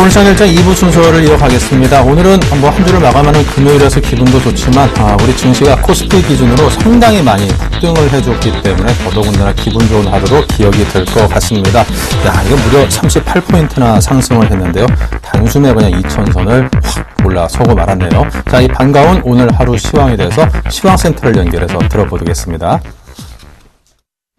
오늘 시간 일정 2부 순서를 이어가겠습니다. 오늘은 뭐 한 주를 마감하는 금요일이라서 기분도 좋지만 우리 증시가 코스피 기준으로 상당히 많이 급등을 해줬기 때문에 더더군다나 기분 좋은 하루로 기억이 될 것 같습니다. 야, 이거 무려 38포인트나 상승을 했는데요. 단숨에 그냥 2000선을 확 올라서고 말았네요. 자, 이 반가운 오늘 하루 시황에 대해서 시황센터를 연결해서 들어보겠습니다.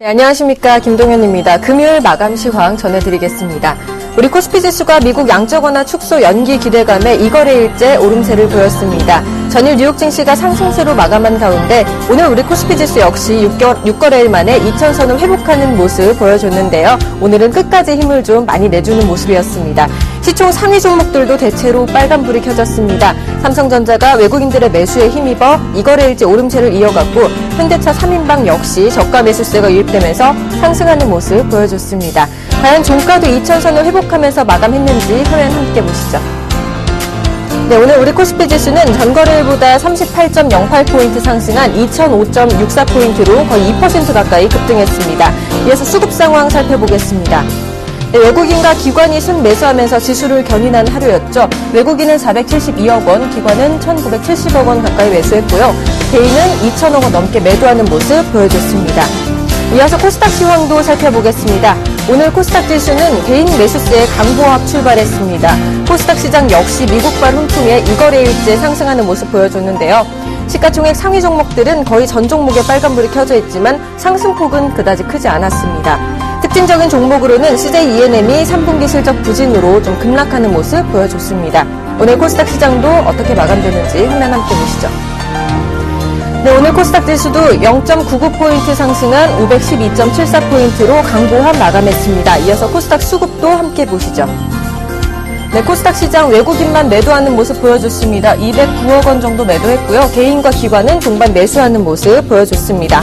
네, 안녕하십니까. 김동현입니다. 금요일 마감 시황 전해드리겠습니다. 우리 코스피 지수가 미국 양적 완화 축소 연기 기대감에 이거래일째 오름세를 보였습니다. 전일 뉴욕 증시가 상승세로 마감한 가운데 오늘 우리 코스피 지수 역시 6거래일 만에 2000선을 회복하는 모습 보여줬는데요. 오늘은 끝까지 힘을 좀 많이 내주는 모습이었습니다. 시총 상위 종목들도 대체로 빨간불이 켜졌습니다. 삼성전자가 외국인들의 매수에 힘입어 이거래일째 오름세를 이어갔고 현대차 3인방 역시 저가 매수세가 유입되면서 상승하는 모습 보여줬습니다. 과연 종가도 2000선을 회복하면서 마감했는지 화면 함께 보시죠. 네, 오늘 우리 코스피 지수는 전거래일보다 38.08포인트 상승한 2005.64포인트로 거의 2% 가까이 급등했습니다. 이어서 수급 상황 살펴보겠습니다. 네, 외국인과 기관이 순매수하면서 지수를 견인한 하루였죠. 외국인은 472억 원, 기관은 1970억 원 가까이 매수했고요. 개인은 2천억 원 넘게 매도하는 모습 보여줬습니다. 이어서 코스닥 시황도 살펴보겠습니다. 오늘 코스닥 지수는 개인 매수세의 강보합 출발했습니다. 코스닥 시장 역시 미국발 훈풍에 이거래일째 상승하는 모습 보여줬는데요. 시가총액 상위 종목들은 거의 전 종목에 빨간불이 켜져 있지만 상승폭은 그다지 크지 않았습니다. 특징적인 종목으로는 CJ E&M이 3분기 실적 부진으로 좀 급락하는 모습 보여줬습니다. 오늘 코스닥 시장도 어떻게 마감되는지 화면 함께 보시죠. 네, 오늘 코스닥 지수도 0.99포인트 상승한 512.74포인트로 강보합 마감했습니다. 이어서 코스닥 수급도 함께 보시죠. 네, 코스닥 시장 외국인만 매도하는 모습 보여줬습니다. 209억 원 정도 매도했고요. 개인과 기관은 동반 매수하는 모습 보여줬습니다.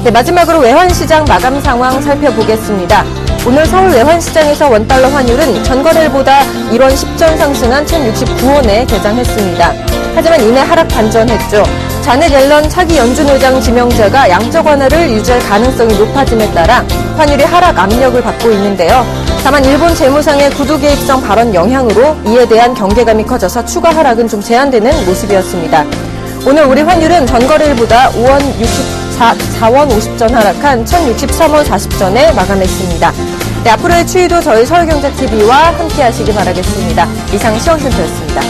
네, 마지막으로 외환시장 마감 상황 살펴보겠습니다. 오늘 서울 외환시장에서 원달러 환율은 전거래일보다 1원 10전 상승한 1069원에 개장했습니다. 하지만 이내 하락 반전했죠. 자넷 옐런 차기 연준 의장 지명자가 양적 완화를 유지할 가능성이 높아짐에 따라 환율이 하락 압력을 받고 있는데요. 다만 일본 재무상의 구두 개입성 발언 영향으로 이에 대한 경계감이 커져서 추가 하락은 좀 제한되는 모습이었습니다. 오늘 우리 환율은 전거래일보다 4원 50전 하락한 1063원 40전에 마감했습니다. 네, 앞으로의 추이도 저희 서울경제TV와 함께 하시기 바라겠습니다. 이상 시황센터였습니다.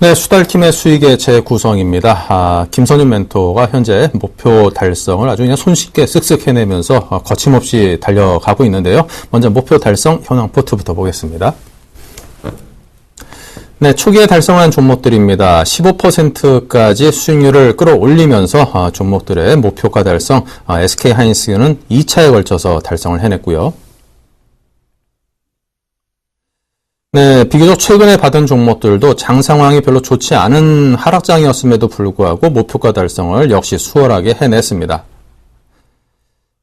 네, 수달팀의 수익의 재구성입니다. 김선윤 멘토가 현재 목표 달성을 아주 그냥 손쉽게 쓱쓱 해내면서 거침없이 달려가고 있는데요. 먼저 목표 달성 현황 포트부터 보겠습니다. 네, 초기에 달성한 종목들입니다. 15%까지 수익률을 끌어올리면서 종목들의 목표가 달성, SK하이닉스는 2차에 걸쳐서 달성을 해냈고요. 네, 비교적 최근에 받은 종목들도 장 상황이 별로 좋지 않은 하락장이었음에도 불구하고 목표가 달성을 역시 수월하게 해냈습니다.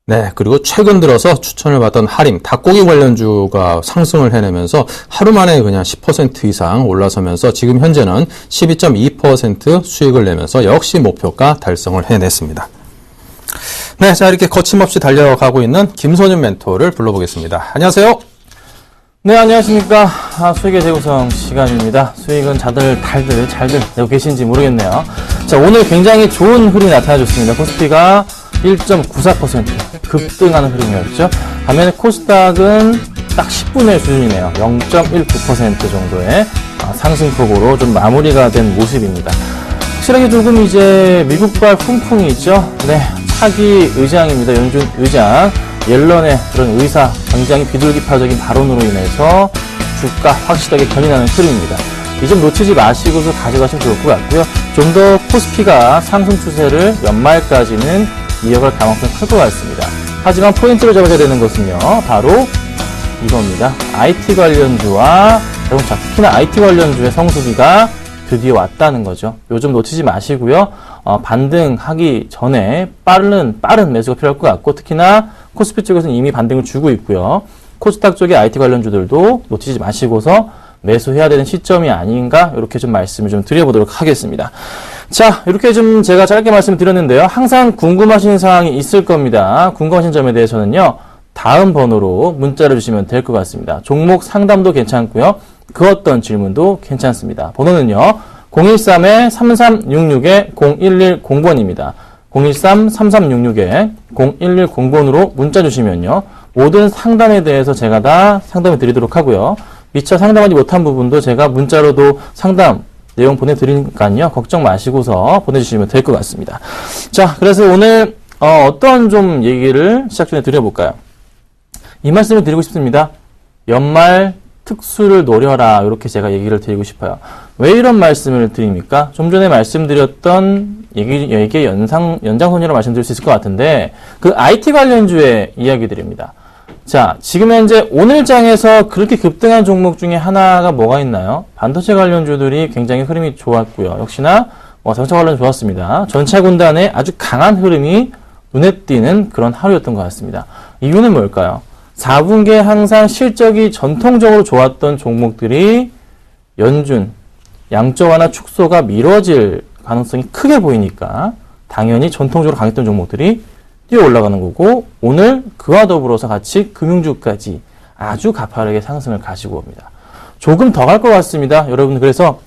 네, 그리고 최근 들어서 추천을 받던 하림, 닭고기 관련주가 상승을 해내면서 하루 만에 그냥 10% 이상 올라서면서 지금 현재는 12.2% 수익을 내면서 역시 목표가 달성을 해냈습니다. 네, 자, 이렇게 거침없이 달려가고 있는 김선윤 멘토를 불러보겠습니다. 안녕하세요. 네, 안녕하십니까. 수익의 재구성 시간입니다. 수익은 잘들 내고 계신지 모르겠네요. 자, 오늘 굉장히 좋은 흐름이 나타나줬습니다. 코스피가 1.94% 급등하는 흐름이었죠. 반면에 코스닥은 딱 10분의 1 수준이네요. 0.19% 정도의 상승폭으로 좀 마무리가 된 모습입니다. 확실하게 조금 이제 미국발 훈풍이죠. 네, 차기 의장입니다. 연준 의장. 옐런의 그런 의사, 굉장히 비둘기파적인 발언으로 인해서 주가 확실하게 견인하는 흐름입니다. 이 점 놓치지 마시고서 가져가시면 좋을 것 같고요. 좀 더 코스피가 상승 추세를 연말까지는 이어갈 가능성이 클 것 같습니다. 하지만 포인트를 잡아야 되는 것은요, 바로 이겁니다. IT 관련주와, 여러분, 자, 특히나 IT 관련주의 성수기가 드디어 왔다는 거죠. 요즘 놓치지 마시고요. 반등하기 전에 빠른 매수가 필요할 것 같고, 특히나 코스피 쪽에서는 이미 반등을 주고 있고요. 코스닥 쪽의 IT 관련주들도 놓치지 마시고서 매수해야 되는 시점이 아닌가, 이렇게 좀 말씀을 좀 드려보도록 하겠습니다. 자, 이렇게 좀 제가 짧게 말씀을 드렸는데요. 항상 궁금하신 사항이 있을 겁니다. 궁금하신 점에 대해서는요, 다음 번호로 문자를 주시면 될 것 같습니다. 종목 상담도 괜찮고요. 그 어떤 질문도 괜찮습니다. 번호는요, 013-3366-0110번입니다. 013-3366-0110번으로 문자 주시면요, 모든 상담에 대해서 제가 다 상담해 드리도록 하고요. 미처 상담하지 못한 부분도 제가 문자로도 상담 내용 보내드리니까요, 걱정 마시고서 보내주시면 될 것 같습니다. 자, 그래서 오늘 어떤 좀 얘기를 시작 전에 드려볼까요? 이 말씀을 드리고 싶습니다. 연말 특수를 노려라, 이렇게 제가 얘기를 드리고 싶어요. 왜 이런 말씀을 드립니까? 좀 전에 말씀드렸던 얘기의 연장선이라고 말씀드릴 수 있을 것 같은데, 그 IT 관련주의 이야기들입니다. 자, 지금 현재 오늘 장에서 그렇게 급등한 종목 중에 하나가 뭐가 있나요? 반도체 관련주들이 굉장히 흐름이 좋았고요. 역시나 자동차 관련 좋았습니다. 전차 군단의 아주 강한 흐름이 눈에 띄는 그런 하루였던 것 같습니다. 이유는 뭘까요? 4분기에 항상 실적이 전통적으로 좋았던 종목들이 연준, 양적 완화 축소가 미뤄질 가능성이 크게 보이니까 당연히 전통적으로 강했던 종목들이 뛰어 올라가는 거고, 오늘 그와 더불어서 같이 금융주까지 아주 가파르게 상승을 가지고 옵니다. 조금 더 갈 것 같습니다. 여러분, 그래서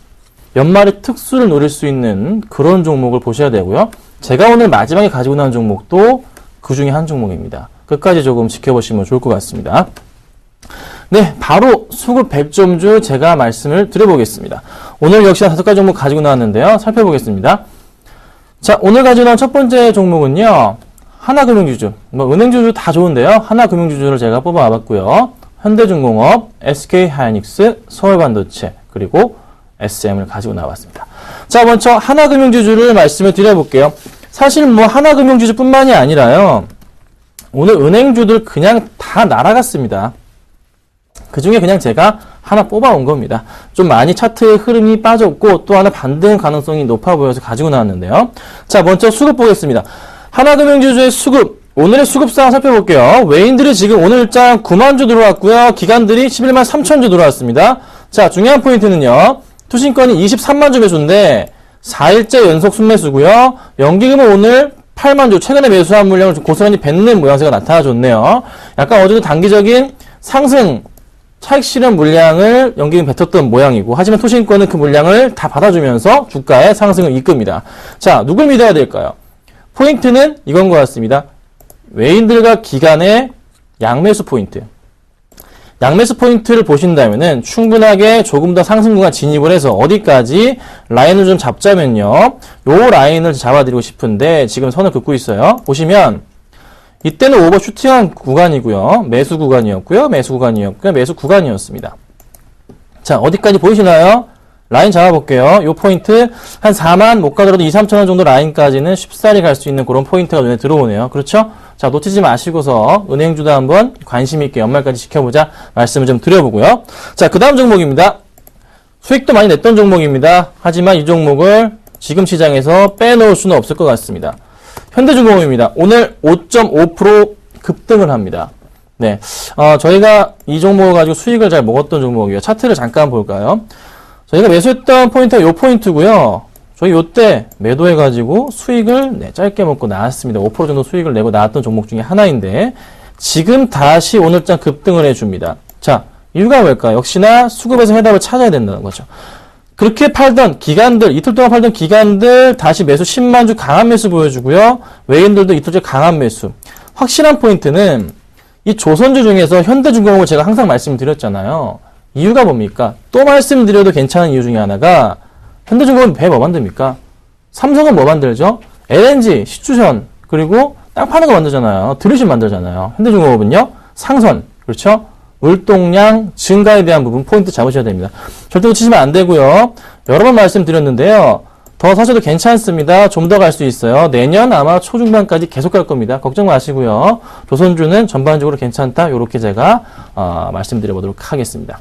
연말에 특수를 노릴 수 있는 그런 종목을 보셔야 되고요. 제가 오늘 마지막에 가지고 나온 종목도 그 중에 한 종목입니다. 끝까지 조금 지켜보시면 좋을 것 같습니다. 네, 바로 수급 100점주 제가 말씀을 드려보겠습니다. 오늘 역시나 5가지 종목 가지고 나왔는데요. 살펴보겠습니다. 자, 오늘 가지고 나온 첫 번째 종목은요, 하나금융주주, 은행주주 다 좋은데요. 하나금융주주를 제가 뽑아봤고요. 현대중공업, SK하이닉스, 서울반도체, 그리고 SM을 가지고 나왔습니다. 자, 먼저 하나금융주주를 말씀을 드려볼게요. 사실 하나금융주주뿐만이 아니라요, 오늘 은행주들 그냥 다 날아갔습니다. 그 중에 그냥 제가 하나 뽑아온 겁니다. 좀 많이 차트의 흐름이 빠졌고, 또 하나 반등 가능성이 높아 보여서 가지고 나왔는데요. 자, 먼저 수급 보겠습니다. 하나금융주주의 수급, 오늘의 수급 상황 살펴볼게요. 외인들이 지금 오늘장 9만 주 들어왔고요. 기관들이 11만 3천 주 들어왔습니다. 자, 중요한 포인트는요, 투신권이 23만 주 매수인데 4일째 연속 순매수고요. 연기금은 오늘 8만 주, 최근에 매수한 물량을 좀 고스란히 뱉는 모양새가 나타나줬네요. 약간 어제도 단기적인 상승, 차익 실현 물량을 연기금 뱉었던 모양이고, 하지만 투신권은 그 물량을 다 받아주면서 주가의 상승을 이끕니다. 자, 누굴 믿어야 될까요? 포인트는 이건 것 같습니다. 외인들과 기관의 양매수 포인트. 양매수 포인트를 보신다면은 충분하게 조금 더 상승 구간 진입을 해서 어디까지 라인을 좀 잡자면요, 요 라인을 잡아드리고 싶은데 지금 선을 긋고 있어요. 보시면 이때는 오버 슈팅한 구간이고요. 매수 구간이었고요. 매수 구간이었습니다. 자, 어디까지 보이시나요? 라인 잡아볼게요. 요 포인트 한 4만 못 가더라도 2, 3천 원 정도 라인까지는 쉽사리 갈 수 있는 그런 포인트가 눈에 들어오네요. 그렇죠? 자, 놓치지 마시고서 은행주도 한번 관심 있게 연말까지 지켜보자 말씀을 좀 드려보고요. 자, 그 다음 종목입니다. 수익도 많이 냈던 종목입니다. 하지만 이 종목을 지금 시장에서 빼놓을 수는 없을 것 같습니다. 현대중공업입니다. 오늘 5.5% 급등을 합니다. 네, 저희가 이 종목을 가지고 수익을 잘 먹었던 종목이에요. 차트를 잠깐 볼까요? 저희가 매수했던 포인트가 요 포인트고요. 저희 요때 매도해가지고 수익을 짧게 먹고 나왔습니다. 5% 정도 수익을 내고 나왔던 종목 중에 하나인데 지금 다시 오늘장 급등을 해줍니다. 자, 이유가 뭘까요? 역시나 수급에서 해답을 찾아야 된다는 거죠. 그렇게 팔던 기관들, 이틀 동안 팔던 기관들 다시 매수 10만 주 강한 매수 보여주고요. 외인들도 이틀째 강한 매수. 확실한 포인트는 이 조선주 중에서 현대중공업을 제가 항상 말씀드렸잖아요. 이유가 뭡니까? 또 말씀드려도 괜찮은 이유 중에 하나가 현대중공업은 배 뭐 만듭니까? 삼성은 뭐 만들죠? LNG, 시추전, 그리고 땅 파는 거 만들잖아요. 드릴십 만들잖아요. 현대중공업은요? 상선, 그렇죠? 물동량 증가에 대한 부분 포인트 잡으셔야 됩니다. 절대 놓치시면 안 되고요. 여러 번 말씀드렸는데요. 더 사셔도 괜찮습니다. 좀 더 갈 수 있어요. 내년 아마 초중반까지 계속 갈 겁니다. 걱정 마시고요. 조선주는 전반적으로 괜찮다. 이렇게 제가 말씀드려보도록 하겠습니다.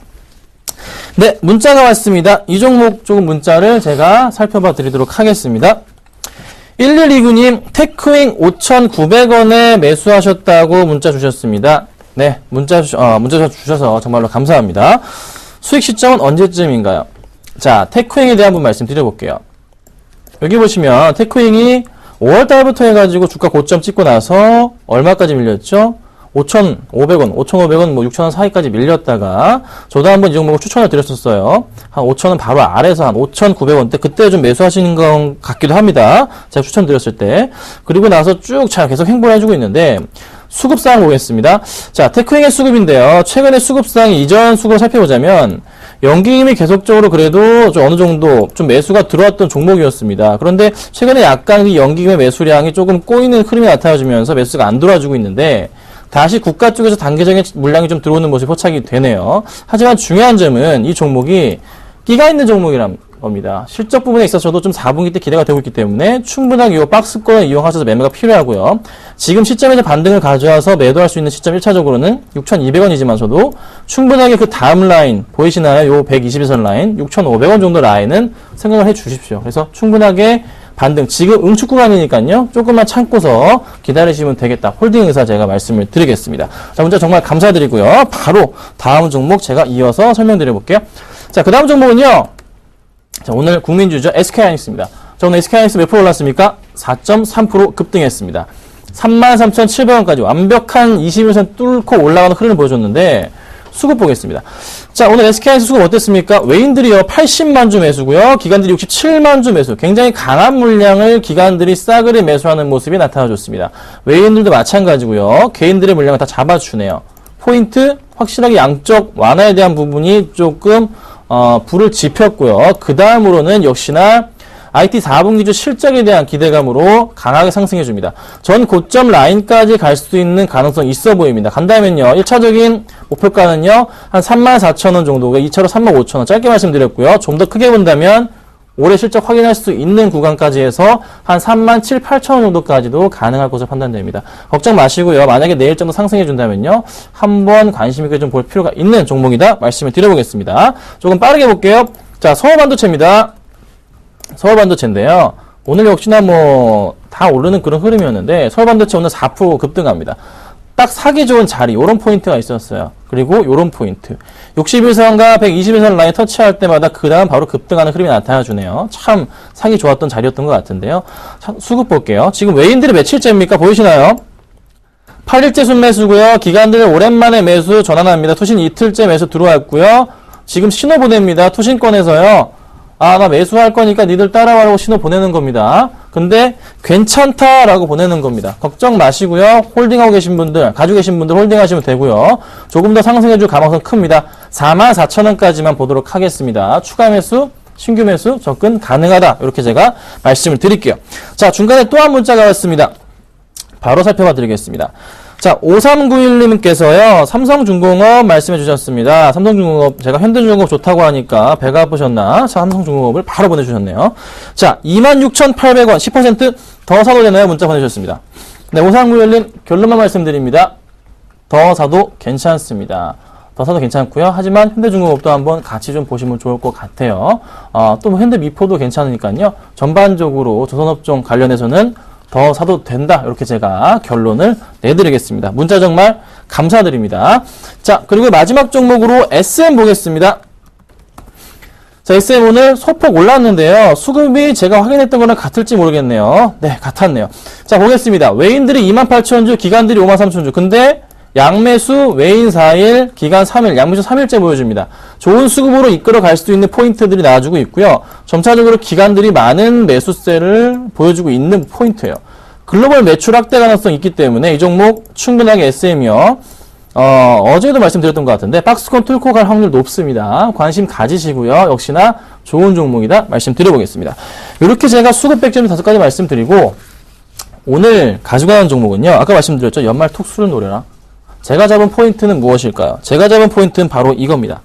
네, 문자가 왔습니다. 이 종목 조금 문자를 제가 살펴봐 드리도록 하겠습니다. 1129님, 테크윙 5,900원에 매수하셨다고 문자 주셨습니다. 네, 문자 주셔서 정말로 감사합니다. 수익 시점은 언제쯤인가요? 자, 테크윙에 대한 분 말씀드려볼게요. 여기 보시면 테크윙이 5월달부터 해가지고 주가 고점 찍고 나서 얼마까지 밀렸죠? 5,500원, 5,500원, 6,000원 사이까지 밀렸다가 저도 한번 이 종목을 추천을 드렸었어요. 한 5,000원 바로 아래서 한 5,900원대 그때 좀 매수하시는 것 같기도 합니다. 제가 추천드렸을 때. 그리고 나서 쭉 잘 계속 행보를 해주고 있는데 수급사항 보겠습니다. 자, 테크윙의 수급인데요. 최근에 수급사항 이전 수급을 살펴보자면 연기금이 계속적으로 그래도 좀 어느 정도 좀 매수가 들어왔던 종목이었습니다. 그런데 최근에 약간 이 연기금의 매수량이 조금 꼬이는 흐름이 나타나주면서 매수가 안 들어와주고 있는데 다시 국가 쪽에서 단계적인 물량이 좀 들어오는 모습이 포착이 되네요. 하지만 중요한 점은 이 종목이 끼가 있는 종목이란 겁니다. 실적 부분에 있어서도 좀 4분기 때 기대가 되고 있기 때문에 충분하게 이 박스권을 이용하셔서 매매가 필요하고요. 지금 시점에서 반등을 가져와서 매도할 수 있는 시점 1차적으로는 6,200원이지만서도 충분하게 그 다음 라인 보이시나요? 요 120일선 라인 6,500원 정도 라인은 생각을 해 주십시오. 그래서 충분하게 반등, 지금 응축 구간이니까요. 조금만 참고서 기다리시면 되겠다. 홀딩 의사 제가 말씀을 드리겠습니다. 자, 문자 정말 감사드리고요. 바로 다음 종목 제가 이어서 설명드려 볼게요. 자, 그 다음 종목은요. 자, 오늘 국민주죠. SK하이닉스입니다. 자, 오늘 SK하이닉스 몇 프로 올랐습니까? 4.3% 급등했습니다. 33,700원까지 완벽한 21선 뚫고 올라가는 흐름을 보여줬는데 수급 보겠습니다. 자, 오늘 SK하이닉스 수급 어땠습니까? 외인들이요 80만 주 매수고요. 기관들이 67만 주 매수. 굉장히 강한 물량을 기관들이 싸그리 매수하는 모습이 나타나줬습니다. 외인들도 마찬가지고요. 개인들의 물량을 다 잡아주네요. 포인트 확실하게 양적 완화에 대한 부분이 조금 불을 지폈고요. 그 다음으로는 역시나 IT 4분기주 실적에 대한 기대감으로 강하게 상승해줍니다. 전 고점 라인까지 갈 수 있는 가능성이 있어 보입니다. 간다면요. 1차적인 목표가는요. 한 34,000원 정도가 2차로 35,000원 짧게 말씀드렸고요. 좀 더 크게 본다면 올해 실적 확인할 수 있는 구간까지 해서 한 37,800원 정도까지도 가능할 것으로 판단됩니다. 걱정 마시고요. 만약에 내일 정도 상승해준다면요. 한번 관심 있게 좀 볼 필요가 있는 종목이다 말씀을 드려보겠습니다. 조금 빠르게 볼게요. 자, 서울반도체입니다. 서울반도체인데요. 오늘 역시나 다 오르는 그런 흐름이었는데 서울반도체 오늘 4% 급등합니다. 딱 사기 좋은 자리, 요런 포인트가 있었어요. 그리고 요런 포인트. 61선과 121선 라인 터치할 때마다 그 다음 바로 급등하는 흐름이 나타나주네요. 참 사기 좋았던 자리였던 것 같은데요. 자, 수급 볼게요. 지금 외인들이 며칠째입니까? 보이시나요? 8일째 순매수고요. 기관들 오랜만에 매수 전환합니다. 투신 이틀째 매수 들어왔고요. 지금 신호 보냅니다. 투신권에서요. 나 매수할 거니까 니들 따라와라고 신호 보내는 겁니다. 근데 괜찮다라고 보내는 겁니다. 걱정 마시고요. 홀딩하고 계신 분들, 가지고 계신 분들 홀딩하시면 되고요. 조금 더 상승해줄 가능성 큽니다. 44,000원까지만 보도록 하겠습니다. 추가 매수, 신규 매수 접근 가능하다. 이렇게 제가 말씀을 드릴게요. 자, 중간에 또 한 문자가 왔습니다. 바로 살펴봐 드리겠습니다. 자, 5391님께서요, 삼성중공업 말씀해 주셨습니다. 삼성중공업, 제가 현대중공업 좋다고 하니까 배가 아프셨나? 자, 삼성중공업을 바로 보내주셨네요. 자, 26,800원, 10% 더 사도 되나요? 문자 보내주셨습니다. 네, 5391님, 결론만 말씀드립니다. 더 사도 괜찮습니다. 더 사도 괜찮고요. 하지만 현대중공업도 한번 같이 좀 보시면 좋을 것 같아요. 또 현대미포도 괜찮으니까요. 전반적으로 조선업종 관련해서는 더 사도 된다. 이렇게 제가 결론을 내드리겠습니다. 문자 정말 감사드립니다. 자, 그리고 마지막 종목으로 SM 보겠습니다. 자, SM 오늘 소폭 올랐는데요. 수급이 제가 확인했던 거랑 같을지 모르겠네요. 네, 같았네요. 자, 보겠습니다. 외인들이 28,000주, 기관들이 53,000주. 근데 양매수 외인 4일, 기간 3일, 양매수 3일째 보여줍니다. 좋은 수급으로 이끌어 갈 수 있는 포인트들이 나와주고 있고요. 점차적으로 기간들이 많은 매수세를 보여주고 있는 포인트예요. 글로벌 매출 확대 가능성이 있기 때문에 이 종목 충분하게 SM이요. 어제도 말씀드렸던 것 같은데 박스권 뚫고 갈 확률 높습니다. 관심 가지시고요. 역시나 좋은 종목이다 말씀드려보겠습니다. 이렇게 제가 수급 백점을 5가지 말씀드리고 오늘 가져가는 종목은요. 아까 말씀드렸죠. 연말 톡수를 노려라. 제가 잡은 포인트는 무엇일까요? 제가 잡은 포인트는 바로 이겁니다.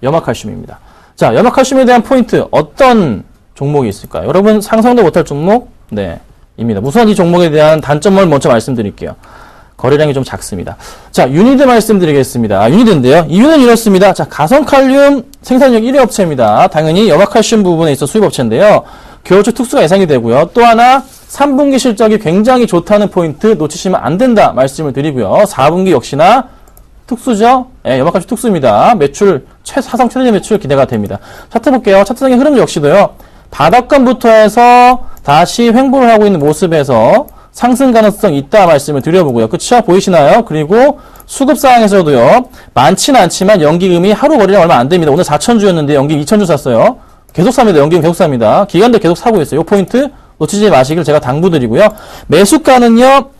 염화칼슘입니다. 자, 염화칼슘에 대한 포인트 어떤 종목이 있을까요? 여러분 상상도 못할 종목? 네, 입니다. 우선 이 종목에 대한 단점을 먼저 말씀드릴게요. 거래량이 좀 작습니다. 자, 유니드 말씀드리겠습니다. 유니드인데요. 이유는 이렇습니다. 자, 가성칼륨 생산력 1위 업체입니다. 당연히 염화칼슘 부분에 있어 수입 업체인데요. 겨울철 특수가 예상이 되고요. 또 하나 3분기 실적이 굉장히 좋다는 포인트 놓치시면 안 된다 말씀을 드리고요. 4분기 역시나 특수죠? 예, 염화칼슘 특수입니다. 매출, 사상 최대 매출 기대가 됩니다. 차트 볼게요. 차트상의 흐름 역시도요. 바닥권부터 해서 다시 횡보를 하고 있는 모습에서 상승 가능성 있다 말씀을 드려보고요. 그쵸? 보이시나요? 그리고 수급 상황에서도요. 많지는 않지만 연기금이 하루 거래량 얼마 안 됩니다. 오늘 4,000주였는데 연기금 2,000주 샀어요. 계속 삽니다. 연기금 계속 삽니다. 기간도 계속 사고 있어요. 이 포인트 놓치지 마시길 제가 당부드리고요. 매수가는요.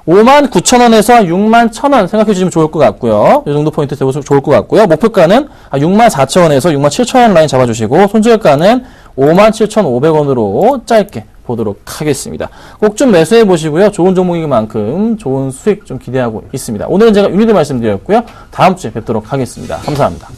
59,000원에서 61,000원 생각해 주시면 좋을 것 같고요. 이 정도 포인트 좋을 것 같고요. 목표가는 64,000원에서 67,000원 라인 잡아주시고 손절가는 57,500원으로 짧게 보도록 하겠습니다. 꼭 좀 매수해 보시고요. 좋은 종목인 만큼 좋은 수익 좀 기대하고 있습니다. 오늘은 제가 유니드 말씀드렸고요. 다음 주에 뵙도록 하겠습니다. 감사합니다.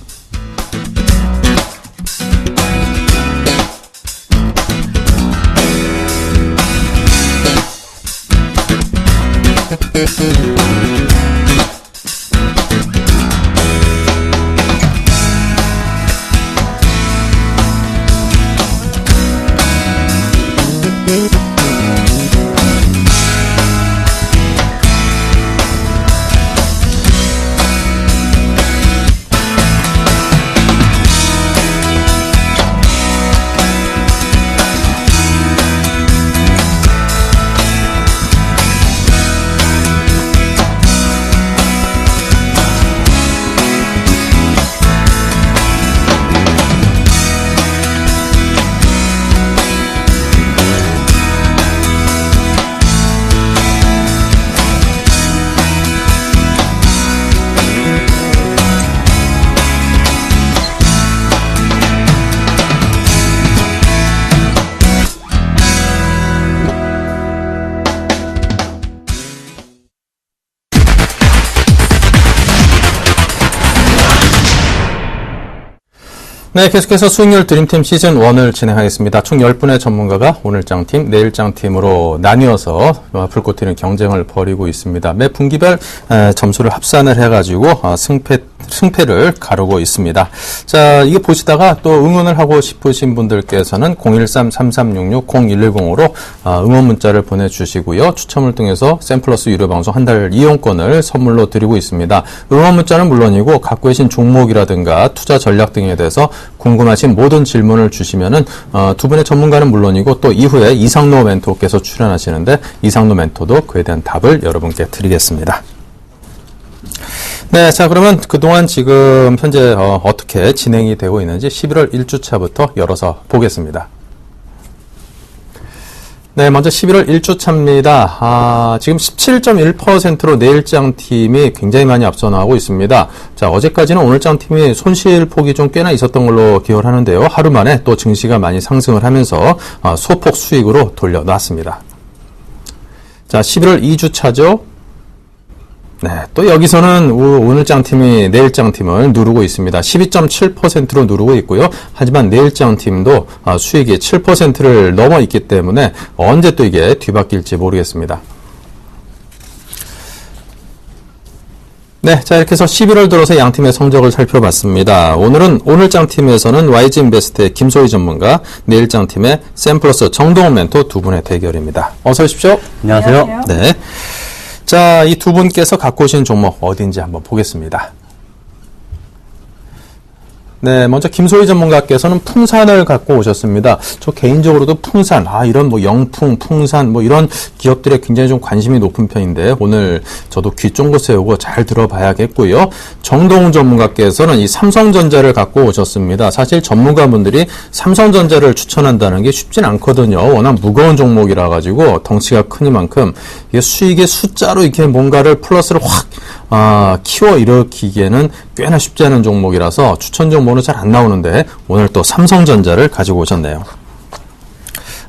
네, 계속해서 수익률 드림팀 시즌 1을 진행하겠습니다. 총 10분의 전문가가 오늘장팀, 내일장팀으로 나뉘어서 불꽃 튀는 경쟁을 벌이고 있습니다. 매 분기별 점수를 합산을 해가지고 승패를 가르고 있습니다. 자, 이게 보시다가 또 응원을 하고 싶으신 분들께서는 013-3366-0110으로 응원 문자를 보내주시고요. 추첨을 통해서 샘플러스 유료방송 한 달 이용권을 선물로 드리고 있습니다. 응원 문자는 물론이고 갖고 계신 종목이라든가 투자 전략 등에 대해서 궁금하신 모든 질문을 주시면은 두 분의 전문가는 물론이고 또 이후에 이상로 멘토께서 출연하시는데 이상로 멘토도 그에 대한 답을 여러분께 드리겠습니다. 네, 자 그러면 그동안 지금 현재 어떻게 진행이 되고 있는지 11월 1주차부터 열어서 보겠습니다. 네, 먼저 11월 1주차입니다. 지금 17.1%로 내일장팀이 굉장히 많이 앞서 나가고 있습니다. 자, 어제까지는 오늘장팀이 손실폭이 좀 꽤나 있었던 걸로 기억을 하는데요. 하루 만에 또 증시가 많이 상승을 하면서 소폭 수익으로 돌려놨습니다. 자, 11월 2주차죠. 네, 또 여기서는 오늘장팀이 내일장팀을 누르고 있습니다. 12.7%로 누르고 있고요. 하지만 내일장팀도 수익이 7%를 넘어 있기 때문에 언제 또 이게 뒤바뀔지 모르겠습니다. 네, 자 이렇게 해서 11월 들어서 양팀의 성적을 살펴봤습니다. 오늘은 오늘장팀에서는 YG인베스트의 김소희 전문가, 내일장팀의 샘플러스 정동훈 멘토 두 분의 대결입니다. 어서 오십시오. 안녕하세요. 네. 자, 이 두 분께서 갖고 오신 종목 어딘지 한번 보겠습니다. 네, 먼저 김소희 전문가께서는 풍산을 갖고 오셨습니다. 저 개인적으로도 풍산, 이런 뭐 영풍, 풍산, 뭐 이런 기업들에 굉장히 좀 관심이 높은 편인데 오늘 저도 귀 쫑긋 세우고 잘 들어봐야겠고요. 정동훈 전문가께서는 이 삼성전자를 갖고 오셨습니다. 사실 전문가분들이 삼성전자를 추천한다는 게 쉽진 않거든요. 워낙 무거운 종목이라 가지고 덩치가 크니만큼 이게 수익의 숫자로 이렇게 뭔가를 플러스를 확 키워 일으키기에는 꽤나 쉽지 않은 종목이라서 추천 정보는 잘 안 나오는데 오늘 또 삼성전자를 가지고 오셨네요.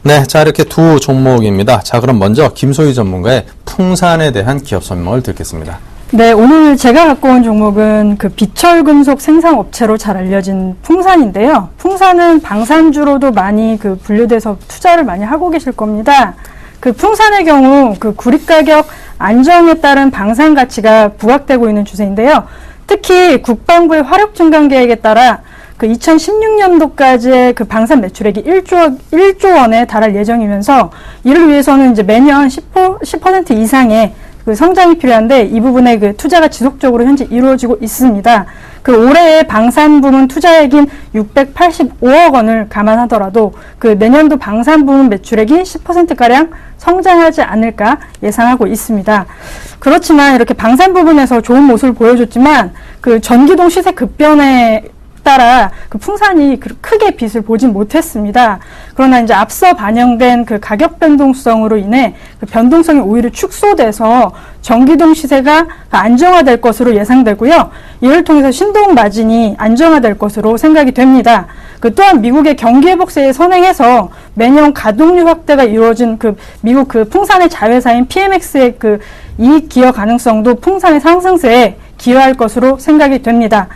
네, 자 이렇게 두 종목입니다. 자 그럼 먼저 김소희 전문가의 풍산에 대한 기업 설명을 듣겠습니다. 네, 오늘 제가 갖고 온 종목은 그 비철금속 생산업체로 잘 알려진 풍산인데요. 풍산은 방산주로도 많이 그 분류돼서 투자를 많이 하고 계실 겁니다. 그 풍산의 경우 그 구리 가격 안정에 따른 방산 가치가 부각되고 있는 추세인데요. 특히 국방부의 화력 증강 계획에 따라 그 2016년도까지의 그 방산 매출액이 1조 원에 달할 예정이면서 이를 위해서는 이제 매년 10% 이상의 그 성장이 필요한데 이 부분에 그 투자가 지속적으로 현재 이루어지고 있습니다. 그 올해의 방산 부문 투자액인 685억 원을 감안하더라도 그 내년도 방산 부문 매출액이 10%가량 성장하지 않을까 예상하고 있습니다. 그렇지만 이렇게 방산 부분에서 좋은 모습을 보여줬지만 그 전기동 시세 급변에 따라 그 풍산이 크게 빚을 보진 못했습니다. 그러나 이제 앞서 반영된 그 가격 변동성으로 인해 그 변동성이 오히려 축소돼서 전기동 시세가 안정화될 것으로 예상되고요. 이를 통해서 신동 마진이 안정화될 것으로 생각이 됩니다. 그 또한 미국의 경기회복세에 선행해서 매년 가동률 확대가 이루어진 그 미국 그 풍산의 자회사인 PMX의 그 이익 기여 가능성도 풍산의 상승세에 기여할 것으로 생각이 됩니다.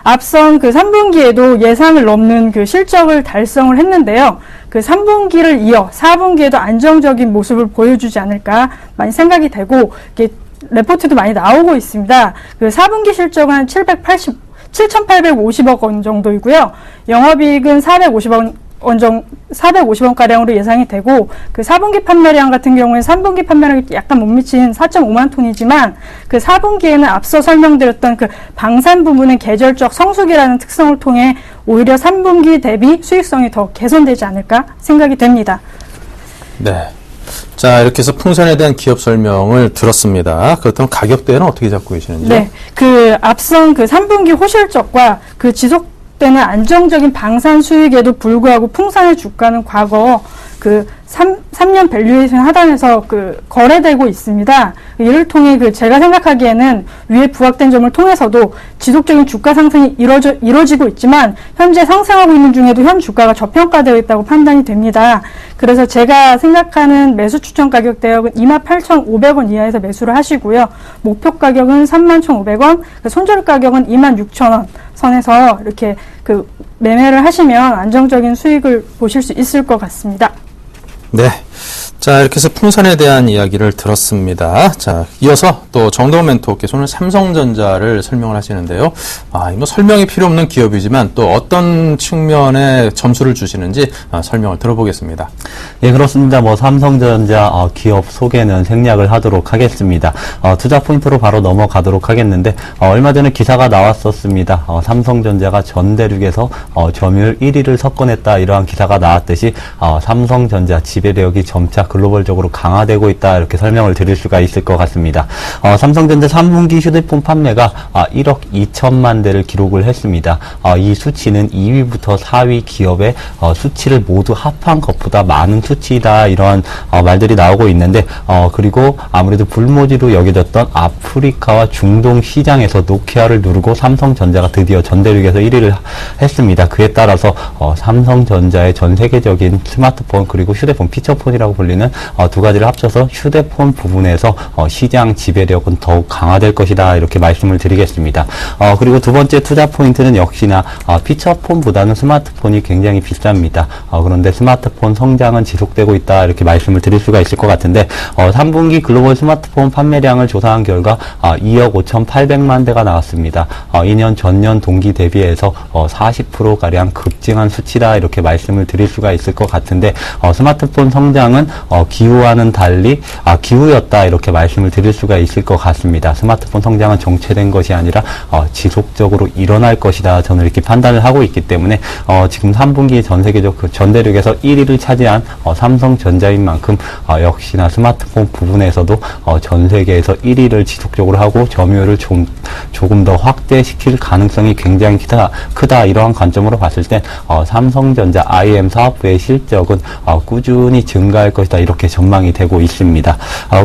앞선 그 3분기에도 예상을 넘는 그 실적을 달성을 했는데요. 그 3분기를 이어 4분기에도 안정적인 모습을 보여주지 않을까 많이 생각이 되고, 이게 레포트도 많이 나오고 있습니다. 그 4분기 실적은 7,850억 원 정도이고요. 영업이익은 450원가량으로 예상이 되고, 그 4분기 판매량 같은 경우에 3분기 판매량이 약간 못 미친 4.5만 톤이지만, 그 4분기에는 앞서 설명드렸던 그 방산 부분의 계절적 성수기라는 특성을 통해 오히려 3분기 대비 수익성이 더 개선되지 않을까 생각이 됩니다. 네. 자, 이렇게 해서 풍산에 대한 기업 설명을 들었습니다. 그렇다면 가격대는 어떻게 잡고 계시는지요? 네. 그 앞선 그 3분기 호실적과 그 지속되는 안정적인 방산 수익에도 불구하고 풍산의 주가는 과거 그 3년 밸류에이션 하단에서 그 거래되고 있습니다. 이를 통해 그 제가 생각하기에는 위에 부각된 점을 통해서도 지속적인 주가 상승이 이루어지고 있지만 현재 상승하고 있는 중에도 현 주가가 저평가되어 있다고 판단이 됩니다. 그래서 제가 생각하는 매수 추천 가격 대역은 28,500원 이하에서 매수를 하시고요. 목표 가격은 31,500원, 손절 가격은 26,000원 선에서 이렇게 그 매매를 하시면 안정적인 수익을 보실 수 있을 것 같습니다. 네. 자, 이렇게 해서 풍산에 대한 이야기를 들었습니다. 자, 이어서 또 정동훈 멘토께서는 삼성전자를 설명을 하시는데요. 뭐 설명이 필요 없는 기업이지만 또 어떤 측면에 점수를 주시는지 설명을 들어보겠습니다. 예, 그렇습니다. 삼성전자 기업 소개는 생략을 하도록 하겠습니다. 투자 포인트로 바로 넘어가도록 하겠는데, 얼마 전에 기사가 나왔었습니다. 삼성전자가 전 대륙에서 점유율 1위를 석권했다, 이러한 기사가 나왔듯이 삼성전자 지배력이 점차 글로벌적으로 강화되고 있다, 이렇게 설명을 드릴 수가 있을 것 같습니다. 삼성전자 3분기 휴대폰 판매가 1억 2천만 대를 기록을 했습니다. 이 수치는 2위부터 4위 기업의 수치를 모두 합한 것보다 많은 수치다, 이런 말들이 나오고 있는데, 그리고 아무래도 불모지로 여겨졌던 아프리카와 중동 시장에서 노키아를 누르고 삼성전자가 드디어 전 대륙에서 1위를 했습니다. 그에 따라서 삼성전자의 전 세계적인 스마트폰 그리고 휴대폰 피처폰이라고 불리는 두 가지를 합쳐서 휴대폰 부분에서 시장 지배력은 더욱 강화될 것이다, 이렇게 말씀을 드리겠습니다. 그리고 두 번째 투자 포인트는 역시나 피처폰보다는 스마트폰이 굉장히 비쌉니다. 그런데 스마트폰 성장은 지속되고 있다, 이렇게 말씀을 드릴 수가 있을 것 같은데, 3분기 글로벌 스마트폰 판매량을 조사한 결과 2억 5,800만 대가 나왔습니다. 2년 전년 동기 대비해서 40%가량 급증한 수치다, 이렇게 말씀을 드릴 수가 있을 것 같은데, 스마트폰 성장은 기후와는 달리 기후였다 이렇게 말씀을 드릴 수가 있을 것 같습니다. 스마트폰 성장은 정체된 것이 아니라 지속적으로 일어날 것이다. 저는 이렇게 판단을 하고 있기 때문에 지금 3분기 전 세계적 그 전대륙에서 1위를 차지한 삼성전자인 만큼 역시나 스마트폰 부분에서도 전 세계에서 1위를 지속적으로 하고 점유율을 조금 더 확대시킬 가능성이 굉장히 크다 이러한 관점으로 봤을 때 삼성전자 IM 사업부의 실적은 꾸준히 증가할 것이다 이렇게 전망이 되고 있습니다.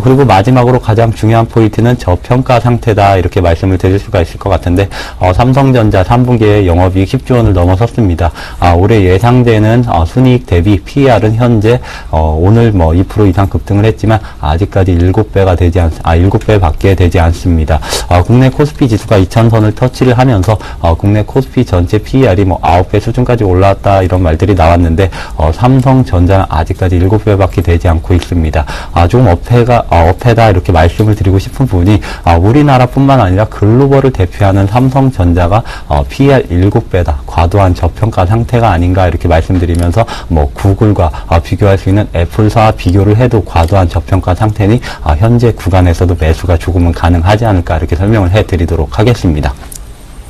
그리고 마지막으로 가장 중요한 포인트는 저평가 상태다 이렇게 말씀을 드릴 수가 있을 것 같은데 삼성전자 3분기에 영업이익 10조 원을 넘어섰습니다. 올해 예상되는 순이익 대비 PER은 현재 오늘 2% 이상 급등을 했지만 아직까지 7배밖에 되지 않습니다. 국내 코스피 지수가 2000선을 터치를 하면서 국내 코스피 전체 PER이 9배 수준까지 올라왔다 이런 말들이 나왔는데 삼성전자는 아직까지 7배밖에 되지 않고 있습니다. 좀 어폐다 이렇게 말씀을 드리고 싶은 부분이 우리나라뿐만 아니라 글로벌을 대표하는 삼성전자가 PER 7배다. 과도한 저평가 상태가 아닌가 이렇게 말씀드리면서 구글과 비교할 수 있는 애플사와 비교를 해도 과도한 저평가 상태니 현재 구간에서도 매수가 조금은 가능하지 않을까 이렇게 설명을 해드리도록 하겠습니다.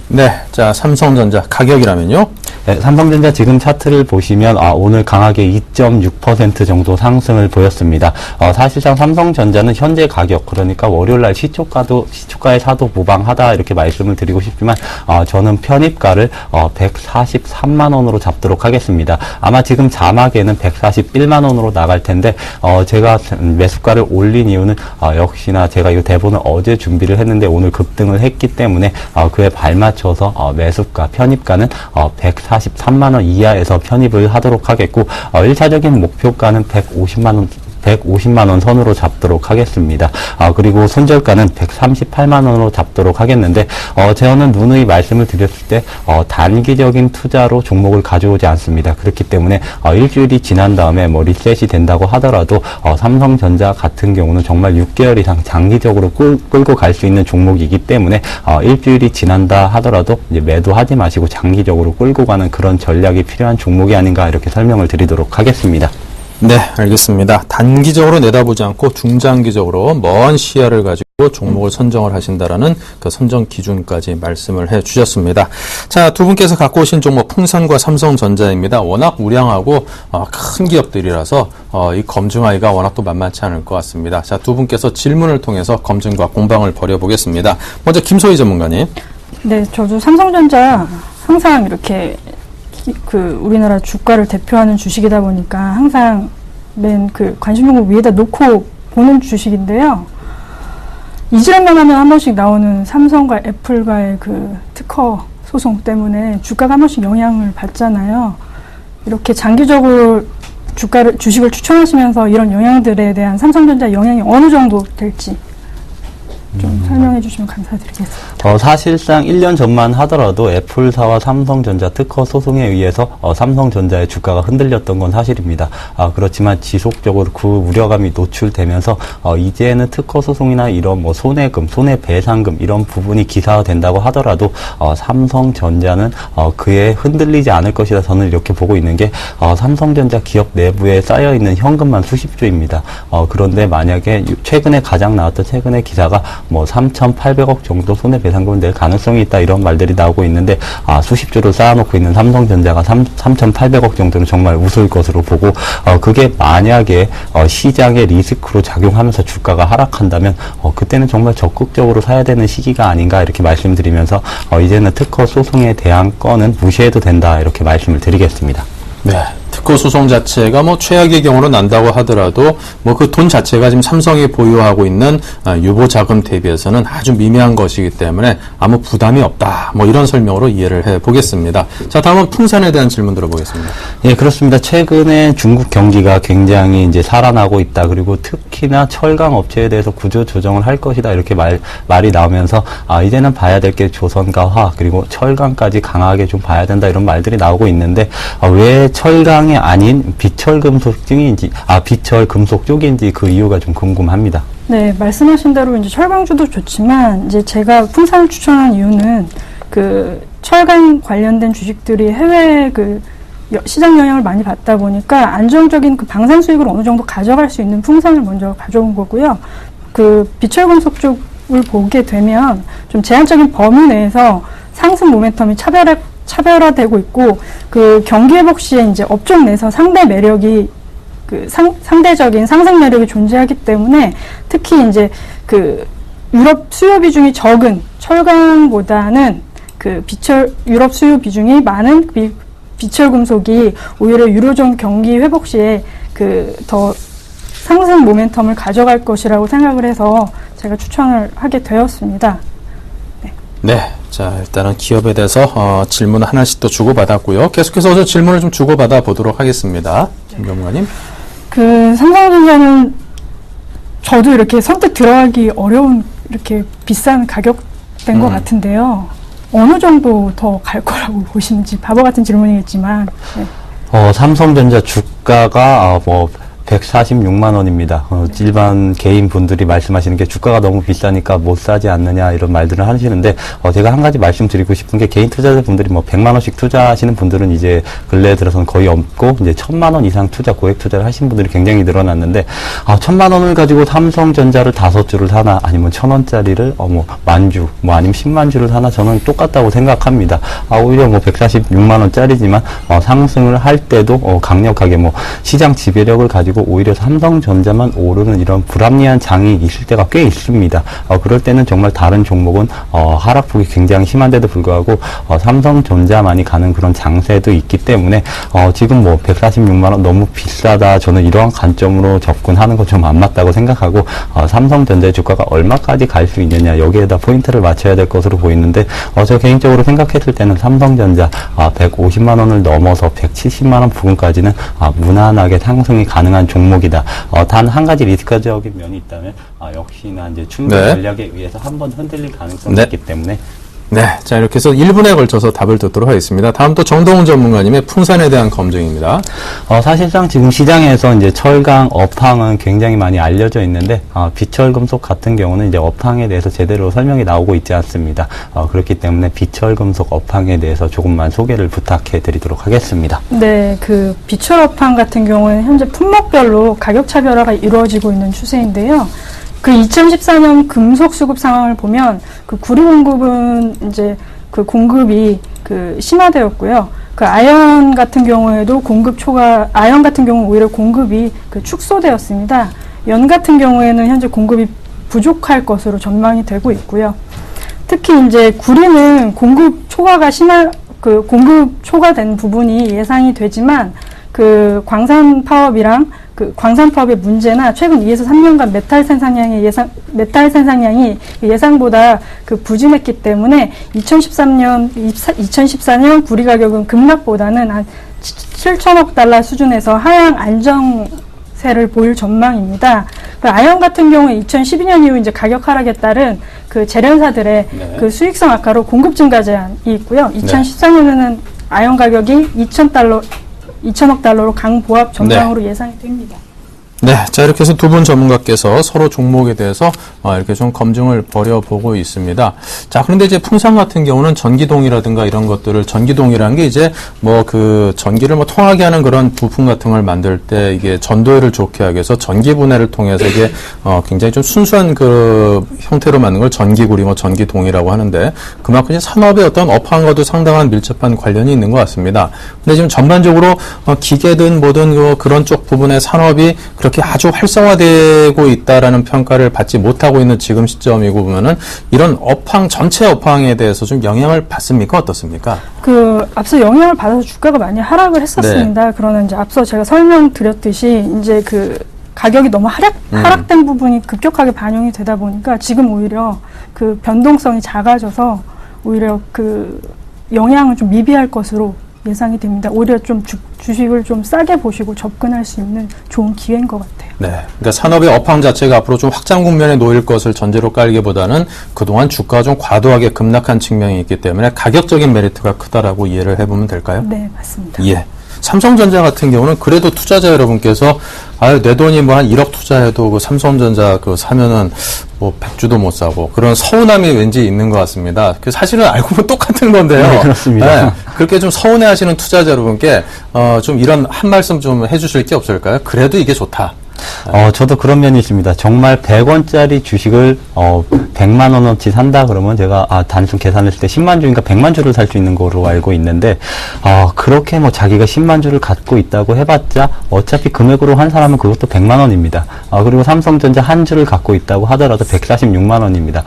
네, 자 삼성전자 가격이라면요? 네, 삼성전자 지금 차트를 보시면 오늘 강하게 2.6% 정도 상승을 보였습니다. 사실상 삼성전자는 현재 가격 그러니까 월요일날 시초가에 사도 무방하다 이렇게 말씀을 드리고 싶지만 저는 편입가를 143만 원으로 잡도록 하겠습니다. 아마 지금 자막에는 141만 원으로 나갈 텐데 제가 매수가를 올린 이유는 역시나 제가 이 대본을 어제 준비를 했는데 오늘 급등을 했기 때문에 그에 발맞춰서 매수가 편입가는 143만 원 이하에서 편입을 하도록 하겠고 1차적인 목표가는 150만 원 선으로 잡도록 하겠습니다. 그리고 손절가는 138만 원으로 잡도록 하겠는데 저는 누누이 말씀을 드렸을 때 단기적인 투자로 종목을 가져오지 않습니다. 그렇기 때문에 일주일이 지난 다음에 리셋이 된다고 하더라도 삼성전자 같은 경우는 정말 6개월 이상 장기적으로 끌고 갈 수 있는 종목이기 때문에 일주일이 지난다 하더라도 이제 매도하지 마시고 장기적으로 끌고 가는 그런 전략이 필요한 종목이 아닌가 이렇게 설명을 드리도록 하겠습니다. 네, 알겠습니다. 단기적으로 내다보지 않고 중장기적으로 먼 시야를 가지고 종목을 선정을 하신다라는 그 선정 기준까지 말씀을 해 주셨습니다. 자, 두 분께서 갖고 오신 종목 풍산과 삼성전자입니다. 워낙 우량하고 큰 기업들이라서 이 검증하기가 워낙 또 만만치 않을 것 같습니다. 자, 두 분께서 질문을 통해서 검증과 공방을 벌여보겠습니다. 먼저 김소희 전문가님. 네, 저도 삼성전자 항상 이렇게 우리나라 주가를 대표하는 주식이다 보니까 항상 맨 관심 종목 위에다 놓고 보는 주식인데요. 이질만 하면 한 번씩 나오는 삼성과 애플과의 특허 소송 때문에 주가가 한 번씩 영향을 받잖아요. 이렇게 장기적으로 주식을 추천하시면서 이런 영향들에 대한 삼성전자 영향이 어느 정도 될지 좀 설명해 주시면 감사드리겠습니다. 사실상 1년 전만 하더라도 애플사와 삼성전자 특허 소송에 의해서 삼성전자의 주가가 흔들렸던 건 사실입니다. 그렇지만 지속적으로 그 우려감이 노출되면서 이제는 특허 소송이나 이런 손해금, 손해배상금 이런 부분이 기사화된다고 하더라도 삼성전자는 그에 흔들리지 않을 것이다. 저는 이렇게 보고 있는 게 삼성전자 기업 내부에 쌓여있는 현금만 수십조입니다. 그런데 만약에 최근에 기사가 3,800억 정도 손해배상금을 낼 가능성이 있다 이런 말들이 나오고 있는데 수십조를 쌓아놓고 있는 삼성전자가 3,800억 정도는 정말 우스울 것으로 보고 그게 만약에 시장의 리스크로 작용하면서 주가가 하락한다면 그때는 정말 적극적으로 사야 되는 시기가 아닌가 이렇게 말씀드리면서 이제는 특허 소송에 대한 건은 무시해도 된다 이렇게 말씀을 드리겠습니다. 네. 특허 소송 자체가 최악의 경우로 난다고 하더라도 그 돈 자체가 지금 삼성이 보유하고 있는 유보 자금 대비해서는 아주 미미한 것이기 때문에 아무 부담이 없다. 이런 설명으로 이해를 해 보겠습니다. 자, 다음은 풍산에 대한 질문 들어보겠습니다. 예, 그렇습니다. 최근에 중국 경기가 굉장히 이제 살아나고 있다. 그리고 특히나 철강 업체에 대해서 구조 조정을 할 것이다. 이렇게 말이 나오면서 이제는 봐야 될 게 조선과 화 그리고 철강까지 강하게 좀 봐야 된다. 이런 말들이 나오고 있는데 왜 철강이 아닌 비철금속 쪽인지 그 이유가 좀 궁금합니다. 네, 말씀하신 대로 이제 철강주도 좋지만 이제 제가 풍산을 추천한 이유는 철강 관련된 주식들이 해외 시장 영향을 많이 받다 보니까 안정적인 그 방산 수익을 어느 정도 가져갈 수 있는 풍산을 먼저 가져온 거고요. 그 비철금속 쪽을 보게 되면 좀 제한적인 범위 내에서 상승 모멘텀이 차별화되고 있고, 그 경기 회복 시에 이제 업종 내에서 상대 매력이 상대적인 상승 매력이 존재하기 때문에, 특히 이제 그 유럽 수요 비중이 적은 철강보다는 그 유럽 수요 비중이 많은 비철 금속이 오히려 유로존 경기 회복 시에 그 더 상승 모멘텀을 가져갈 것이라고 생각을 해서 제가 추천을 하게 되었습니다. 네. 자, 일단은 기업에 대해서 질문 하나씩 또 주고받았고요. 계속해서 질문을 좀 주고받아 보도록 하겠습니다. 김 전문가님. 그 삼성전자는 저도 이렇게 선뜻 들어가기 어려운 이렇게 비싼 가격된 것 같은데요. 어느 정도 더 갈 거라고 보시는지, 바보 같은 질문이겠지만. 네. 삼성전자 주가가 146만 원입니다. 일반 개인 분들이 말씀하시는 게 주가가 너무 비싸니까 못 사지 않느냐 이런 말들을 하시는데, 제가 한 가지 말씀드리고 싶은 게, 개인 투자자분들이 100만 원씩 투자하시는 분들은 이제 근래에 들어서는 거의 없고, 이제 1000만 원 이상 고액 투자를 하신 분들이 굉장히 늘어났는데, 1000만 원을 가지고 삼성전자를 5주를 사나, 아니면 1000원짜리를 10,000주, 아니면 10만 주를 사나, 저는 똑같다고 생각합니다. 오히려 146만 원짜리지만 상승을 할 때도 강력하게 시장 지배력을 가지고 오히려 삼성전자만 오르는 이런 불합리한 장이 있을 때가 꽤 있습니다. 그럴 때는 정말 다른 종목은 하락폭이 굉장히 심한데도 불구하고 삼성전자만이 가는 그런 장세도 있기 때문에 지금 146만 원 너무 비싸다, 저는 이러한 관점으로 접근하는 건 좀 안 맞다고 생각하고, 삼성전자의 주가가 얼마까지 갈 수 있느냐, 여기에다 포인트를 맞춰야 될 것으로 보이는데, 저 개인적으로 생각했을 때는 삼성전자 150만 원을 넘어서 170만 원 부근까지는 무난하게 상승이 가능한 종목이다. 단 한 가지 리스크적인 면이 있다면 역시나 이제 충분 전략에 의해서 한번 흔들릴 가능성이 있기 때문에. 네, 자 이렇게 해서 1분에 걸쳐서 답을 듣도록 하겠습니다. 다음 또 정동훈 전문가님의 풍산에 대한 검증입니다. 사실상 지금 시장에서 이제 철강, 업황은 굉장히 많이 알려져 있는데, 비철금속 같은 경우는 이제 업황에 대해서 제대로 설명이 나오고 있지 않습니다. 그렇기 때문에 비철금속 업황에 대해서 조금만 소개를 부탁해 드리도록 하겠습니다. 네, 그 비철 업황 같은 경우는 현재 품목별로 가격 차별화가 이루어지고 있는 추세인데요. 그 2014년 금속 수급 상황을 보면 그 구리 공급은 이제 그 공급이 그 심화되었고요. 그 아연 같은 경우에도 아연 같은 경우는 오히려 공급이 그 축소되었습니다. 연 같은 경우에는 현재 공급이 부족할 것으로 전망이 되고 있고요. 특히 이제 구리는 공급 초과된 부분이 예상이 되지만, 그 광산 파업의 문제나 최근 2에서 3년간 메탈 생산량이 예상보다 그 부진했기 때문에 2014년 구리 가격은 급락보다는 한 7천억 달러 수준에서 하향 안정세를 보일 전망입니다. 그 아연 같은 경우에 2012년 이후 이제 가격 하락에 따른 그 재련사들의 그 수익성 악화로 공급 증가 제한이 있고요. 2014년에는 아연 가격이 2천억 달러로 강보합 전망으로 예상이 됩니다. 네, 자 이렇게 해서 두 분 전문가께서 서로 종목에 대해서 이렇게 좀 검증을 벌여보고 있습니다. 자, 그런데 이제 풍산 같은 경우는 전기동이라든가 이런 것들을, 전기동이라는 게 이제 그 전기를 통하게 하는 그런 부품 같은 걸 만들 때 이게 전도율을 좋게 하기 위해서 전기 분해를 통해서 이게 굉장히 좀 순수한 그 형태로 만든 걸 전기구리, 전기동이라고 하는데, 그만큼 이제 산업의 어떤 업황과도 상당한 밀접한 관련이 있는 것 같습니다. 근데 지금 전반적으로 기계든 뭐든 그런 쪽 부분의 산업이 그렇게 아주 활성화되고 있다라는 평가를 받지 못하고 있는 지금 시점이고 보면은, 이런 업황, 전체 업황에 대해서 좀 영향을 받습니까? 어떻습니까? 앞서 영향을 받아서 주가가 많이 하락을 했었습니다. 그러나 이제 앞서 제가 설명드렸듯이 이제 그 가격이 너무 하락된 부분이 급격하게 반영이 되다 보니까 지금 오히려 그 변동성이 작아져서 오히려 그 영향을 좀 미비할 것으로 예상이 됩니다. 오히려 좀 주식을 좀 싸게 보시고 접근할 수 있는 좋은 기회인 것 같아요. 네. 그러니까 산업의 업황 자체가 앞으로 좀 확장 국면에 놓일 것을 전제로 깔기보다는 그동안 주가가 좀 과도하게 급락한 측면이 있기 때문에 가격적인 메리트가 크다라고 이해를 해보면 될까요? 네, 맞습니다. 예. 삼성전자 같은 경우는 그래도 투자자 여러분께서 아유, 내 돈이 뭐 한 1억 투자해도 그 삼성전자 그 사면은 뭐 100주도 못 사고 그런 서운함이 왠지 있는 것 같습니다. 그 사실은 알고 보면 똑같은 건데요. 네, 그렇습니다. 네, 그렇게 좀 서운해 하시는 투자자 여러분께 좀 이런 한 말씀 좀 해주실 게 없을까요? 그래도 이게 좋다. 저도 그런 면이 있습니다. 정말 100원짜리 주식을 100만 원어치 산다 그러면 제가 단순 계산했을 때 10만 주인가 100만 주를 살 수 있는 거로 알고 있는데 그렇게 뭐 자기가 10만 주를 갖고 있다고 해봤자 어차피 금액으로 한 사람은 그것도 100만 원입니다. 그리고 삼성전자 한 주를 갖고 있다고 하더라도 146만 원입니다.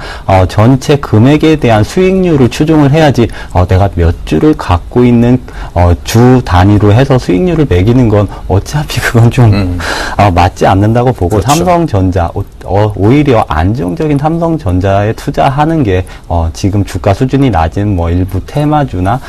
전체 금액에 대한 수익률을 추종을 해야지 내가 몇 주를 갖고 있는 주 단위로 해서 수익률을 매기는 건 어차피 그건 좀 맞지 않는다고 보고 그렇죠. 삼성전자 오히려 안정적인 삼성전자에 투자하는 게 지금 주가 수준이 낮은 뭐 일부 테마주나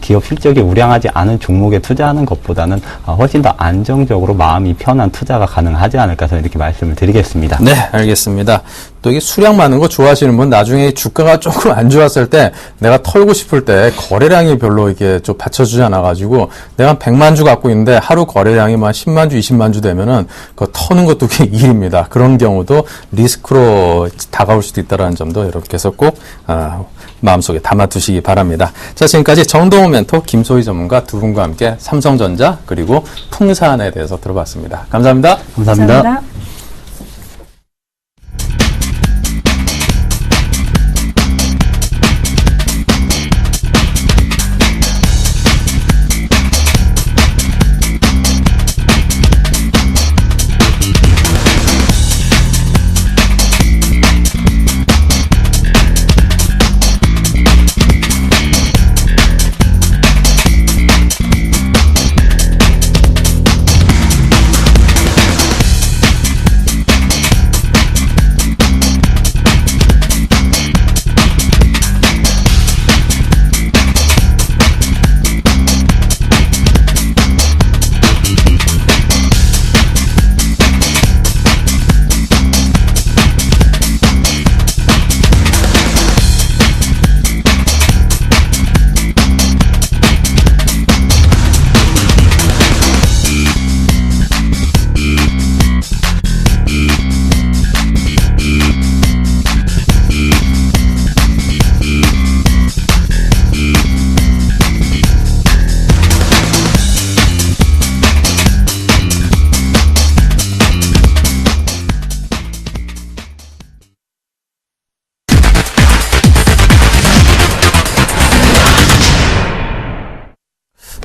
기업 실적이 우량하지 않은 종목에 투자하는 것보다는 훨씬 더 안정적으로 마음이 편한 투자가 가능하지 않을까 저는 이렇게 말씀을 드리겠습니다. 네, 알겠습니다. 또 이게 수량 많은 거 좋아하시는 분 나중에 주가가 조금 안 좋았을 때 내가 털고 싶을 때 거래량이 별로 이게 좀 받쳐주지 않아가지고 내가 한 100만 주 갖고 있는데 하루 거래량이 뭐 한 10만 주, 20만 주 되면은 그 터는 것도 꽤 일입니다. 그런 경우도 리스크로 다가올 수도 있다는 점도 여러분께서 꼭 마음속에 담아두시기 바랍니다. 자, 지금까지 정동호 멘토, 김소희 전문가 두 분과 함께 삼성전자 그리고 풍산에 대해서 들어봤습니다. 감사합니다. 감사합니다.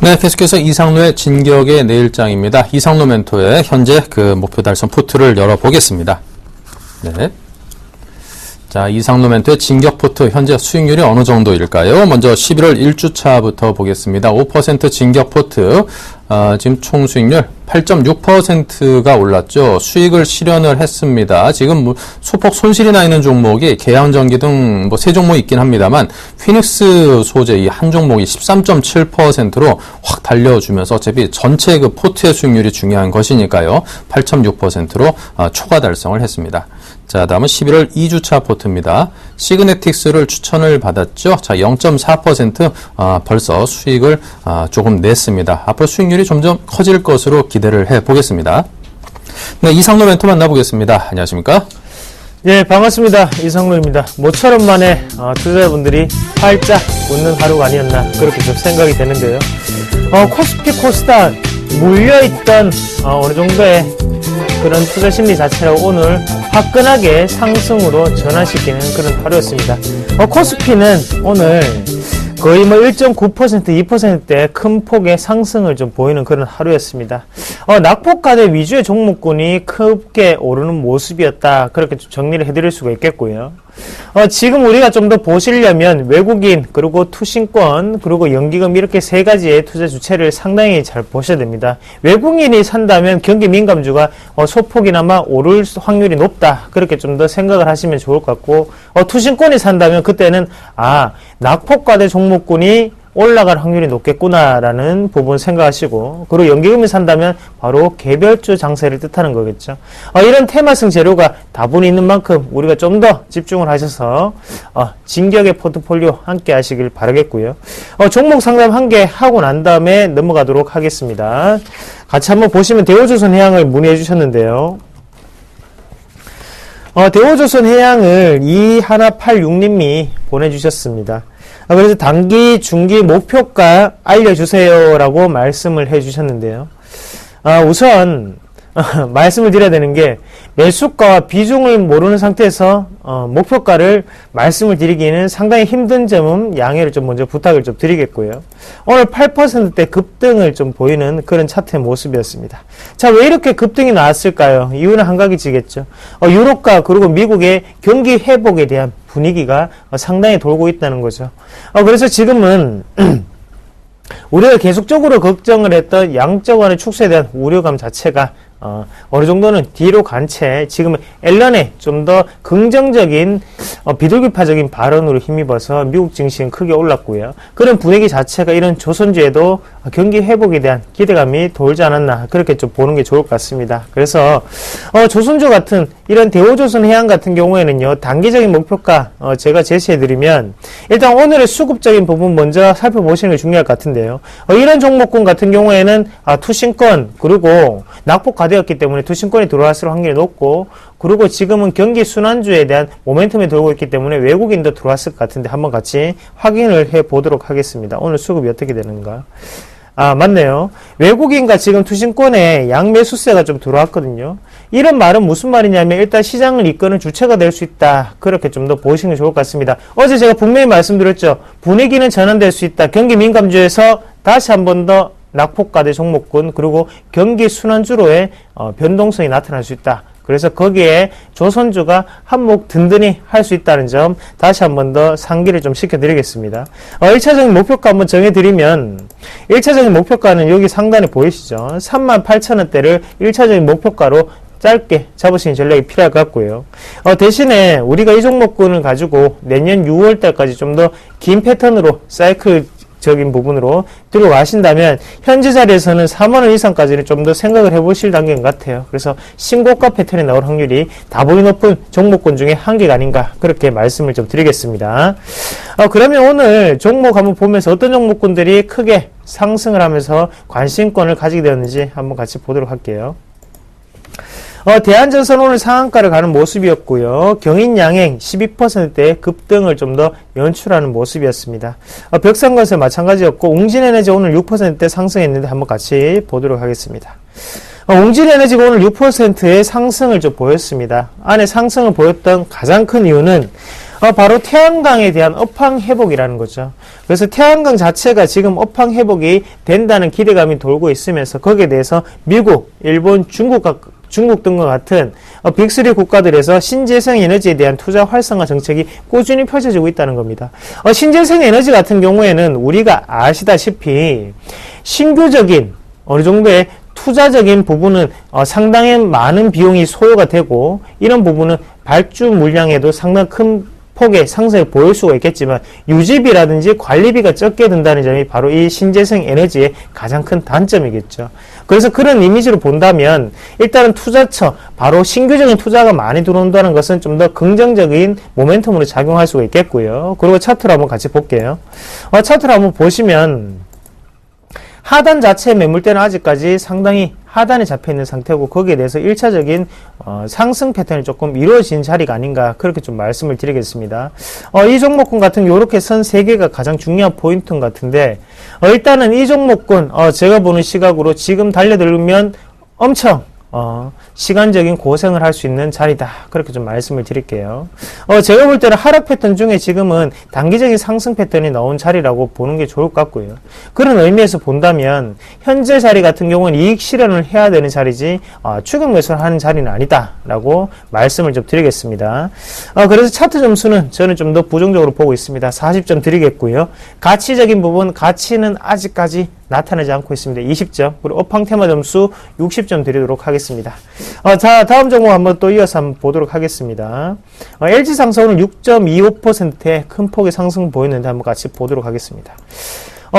네, 계속해서 이상로의 진격의 내일장입니다. 이상로 멘토의 현재 그 목표 달성 포트를 열어보겠습니다. 네. 자, 이상로 멘토의 진격 포트 현재 수익률이 어느 정도일까요? 먼저 11월 1주차부터 보겠습니다. 5% 진격 포트, 지금 총 수익률 8.6%가 올랐죠. 수익을 실현을 했습니다. 지금 소폭 손실이 나 있는 종목이 계양전기 등 뭐 세 종목 있긴 합니다만 피닉스 소재 이 한 종목이 13.7%로 확 달려주면서 어차피 전체 그 포트의 수익률이 중요한 것이니까요. 8.6%로 초과 달성을 했습니다. 자, 다음은 11월 2주차 포트입니다. 시그네틱스를 추천을 받았죠. 자, 0.4% 벌써 수익을 조금 냈습니다. 앞으로 수익률이 점점 커질 것으로 기대를 해보겠습니다. 네, 이상로 멘토 만나보겠습니다. 안녕하십니까? 네, 반갑습니다. 이상로입니다. 모처럼 만에 투자자분들이 활짝 웃는 하루가 아니었나 그렇게 좀 생각이 되는데요. 코스피, 코스닥 물려있던 어느 정도의 그런 투자 심리 자체가 오늘 화끈하게 상승으로 전환시키는 그런 하루였습니다. 코스피는 오늘 거의 뭐 1.9%, 2%대 큰 폭의 상승을 좀 보이는 그런 하루였습니다. 낙폭가대 위주의 종목군이 크게 오르는 모습이었다. 그렇게 좀 정리를 해드릴 수가 있겠고요. 지금 우리가 좀 더 보시려면 외국인, 그리고 투신권, 그리고 연기금 이렇게 세 가지의 투자 주체를 상당히 잘 보셔야 됩니다. 외국인이 산다면 경기 민감주가 소폭이나마 오를 확률이 높다. 그렇게 좀 더 생각을 하시면 좋을 것 같고, 투신권이 산다면 그때는 낙폭과대 종목군이 올라갈 확률이 높겠구나라는 부분 생각하시고, 그리고 연기금을 산다면 바로 개별주 장세를 뜻하는 거겠죠. 이런 테마성 재료가 다분히 있는 만큼 우리가 좀 더 집중을 하셔서 진격의 포트폴리오 함께 하시길 바라겠고요. 종목 상담 한 개 하고 난 다음에 넘어가도록 하겠습니다. 같이 한번 보시면 대우조선해양을 문의해 주셨는데요. 대우조선해양을 2186님이 보내주셨습니다. 그래서 단기, 중기 목표가 알려주세요라고 말씀을 해주셨는데요. 우선 말씀을 드려야 되는 게 매수가와 비중을 모르는 상태에서 목표가를 말씀을 드리기는 상당히 힘든 점은 양해를 좀 먼저 부탁을 좀 드리겠고요. 오늘 8%대 급등을 좀 보이는 그런 차트의 모습이었습니다. 자, 왜 이렇게 급등이 나왔을까요? 이유는 한 가지지겠죠. 유럽과 그리고 미국의 경기 회복에 대한 분위기가 상당히 돌고 있다는 거죠. 그래서 지금은 우리가 계속적으로 걱정을 했던 양적 완화 축소에 대한 우려감 자체가 어느 정도는 뒤로 간 채 지금은 앨런의 좀 더 긍정적인 비둘기파적인 발언으로 힘입어서 미국 증시는 크게 올랐고요. 그런 분위기 자체가 이런 조선주에도 경기 회복에 대한 기대감이 돌지 않았나 그렇게 좀 보는 게 좋을 것 같습니다. 그래서 조선주 같은 이런 대우조선해양 같은 경우에는요, 단기적인 목표가 제가 제시해드리면 일단 오늘의 수급적인 부분 먼저 살펴보시는 게 중요할 것 같은데요. 이런 종목군 같은 경우에는 투신권 그리고 낙폭 되었기 때문에 투신권이 들어왔을 확률이 높고, 그리고 지금은 경기 순환주에 대한 모멘텀이 돌고 있기 때문에 외국인도 들어왔을 것 같은데 한번 같이 확인을 해 보도록 하겠습니다. 오늘 수급이 어떻게 되는가. 맞네요. 외국인과 지금 투신권에 양매수세가 좀 들어왔거든요. 이런 말은 무슨 말이냐면 일단 시장을 이끄는 주체가 될 수 있다. 그렇게 좀 더 보시는 게 좋을 것 같습니다. 어제 제가 분명히 말씀드렸죠. 분위기는 전환될 수 있다. 경기 민감주에서 다시 한 번 더 낙폭과대 종목군 그리고 경기 순환주로의 변동성이 나타날 수 있다. 그래서 거기에 조선주가 한몫 든든히 할 수 있다는 점 다시 한 번 더 상기를 좀 시켜드리겠습니다. 1차적인 목표가 한번 정해드리면 1차적인 목표가는 여기 상단에 보이시죠? 38,000원대를 1차적인 목표가로 짧게 잡으시는 전략이 필요할 것 같고요. 대신에 우리가 이 종목군을 가지고 내년 6월달까지 좀 더 긴 패턴으로 사이클 적인 부분으로 들어가신다면 현재 자리에서는 4만원 이상까지는 좀 더 생각을 해보실 단계인 것 같아요. 그래서 신고가 패턴이 나올 확률이 다분히 높은 종목군 중에 한 개가 아닌가 그렇게 말씀을 좀 드리겠습니다. 그러면 오늘 종목 한번 보면서 어떤 종목군들이 크게 상승을 하면서 관심권을 가지게 되었는지 한번 같이 보도록 할게요. 대한전선 오늘 상한가를 가는 모습이었고요. 경인양행 12%대 급등을 좀 더 연출하는 모습이었습니다. 벽산건설 마찬가지였고 웅진에너지 오늘 6%대 상승했는데 한번 같이 보도록 하겠습니다. 웅진에너지가 오늘 6%의 상승을 좀 보였습니다. 안에 상승을 보였던 가장 큰 이유는 바로 태양광에 대한 업황 회복이라는 거죠. 그래서 태양광 자체가 지금 업황 회복이 된다는 기대감이 돌고 있으면서 거기에 대해서 미국, 일본, 중국 등과 같은 빅3 국가들에서 신재생 에너지에 대한 투자 활성화 정책이 꾸준히 펼쳐지고 있다는 겁니다. 신재생 에너지 같은 경우에는 우리가 아시다시피 신규적인 어느 정도의 투자적인 부분은 상당히 많은 비용이 소요가 되고 이런 부분은 발주 물량에도 상당히 큰 폭의 상승을 보일 수가 있겠지만 유지비라든지 관리비가 적게 든다는 점이 바로 이 신재생 에너지의 가장 큰 단점이겠죠. 그래서 그런 이미지로 본다면 일단은 투자처, 바로 신규적인 투자가 많이 들어온다는 것은 좀 더 긍정적인 모멘텀으로 작용할 수가 있겠고요. 그리고 차트를 한번 같이 볼게요. 차트를 한번 보시면 하단 자체의 매물대는 아직까지 상당히 하단에 잡혀있는 상태고 거기에 대해서 1차적인 상승 패턴이 조금 이루어진 자리가 아닌가 그렇게 좀 말씀을 드리겠습니다. 이 종목군 같은 요렇게 선 3개가 가장 중요한 포인트인 것 같은데 일단은 이 종목군 제가 보는 시각으로 지금 달려들면 엄청 시간적인 고생을 할 수 있는 자리다. 그렇게 좀 말씀을 드릴게요. 제가 볼 때는 하락 패턴 중에 지금은 단기적인 상승 패턴이 나온 자리라고 보는 게 좋을 것 같고요. 그런 의미에서 본다면 현재 자리 같은 경우는 이익 실현을 해야 되는 자리지 추격 매수를 하는 자리는 아니다라고 말씀을 좀 드리겠습니다. 그래서 차트 점수는 저는 좀 더 부정적으로 보고 있습니다. 40점 드리겠고요. 가치적인 부분, 가치는 아직까지 나타나지 않고 있습니다. 20점. 그리고 업황 테마 점수 60점 드리도록 하겠습니다. 자, 다음 종목 한번 또 이어서 한번 보도록 하겠습니다. LG상사 오늘 6.25%의 큰 폭의 상승을 보였는데 한번 같이 보도록 하겠습니다.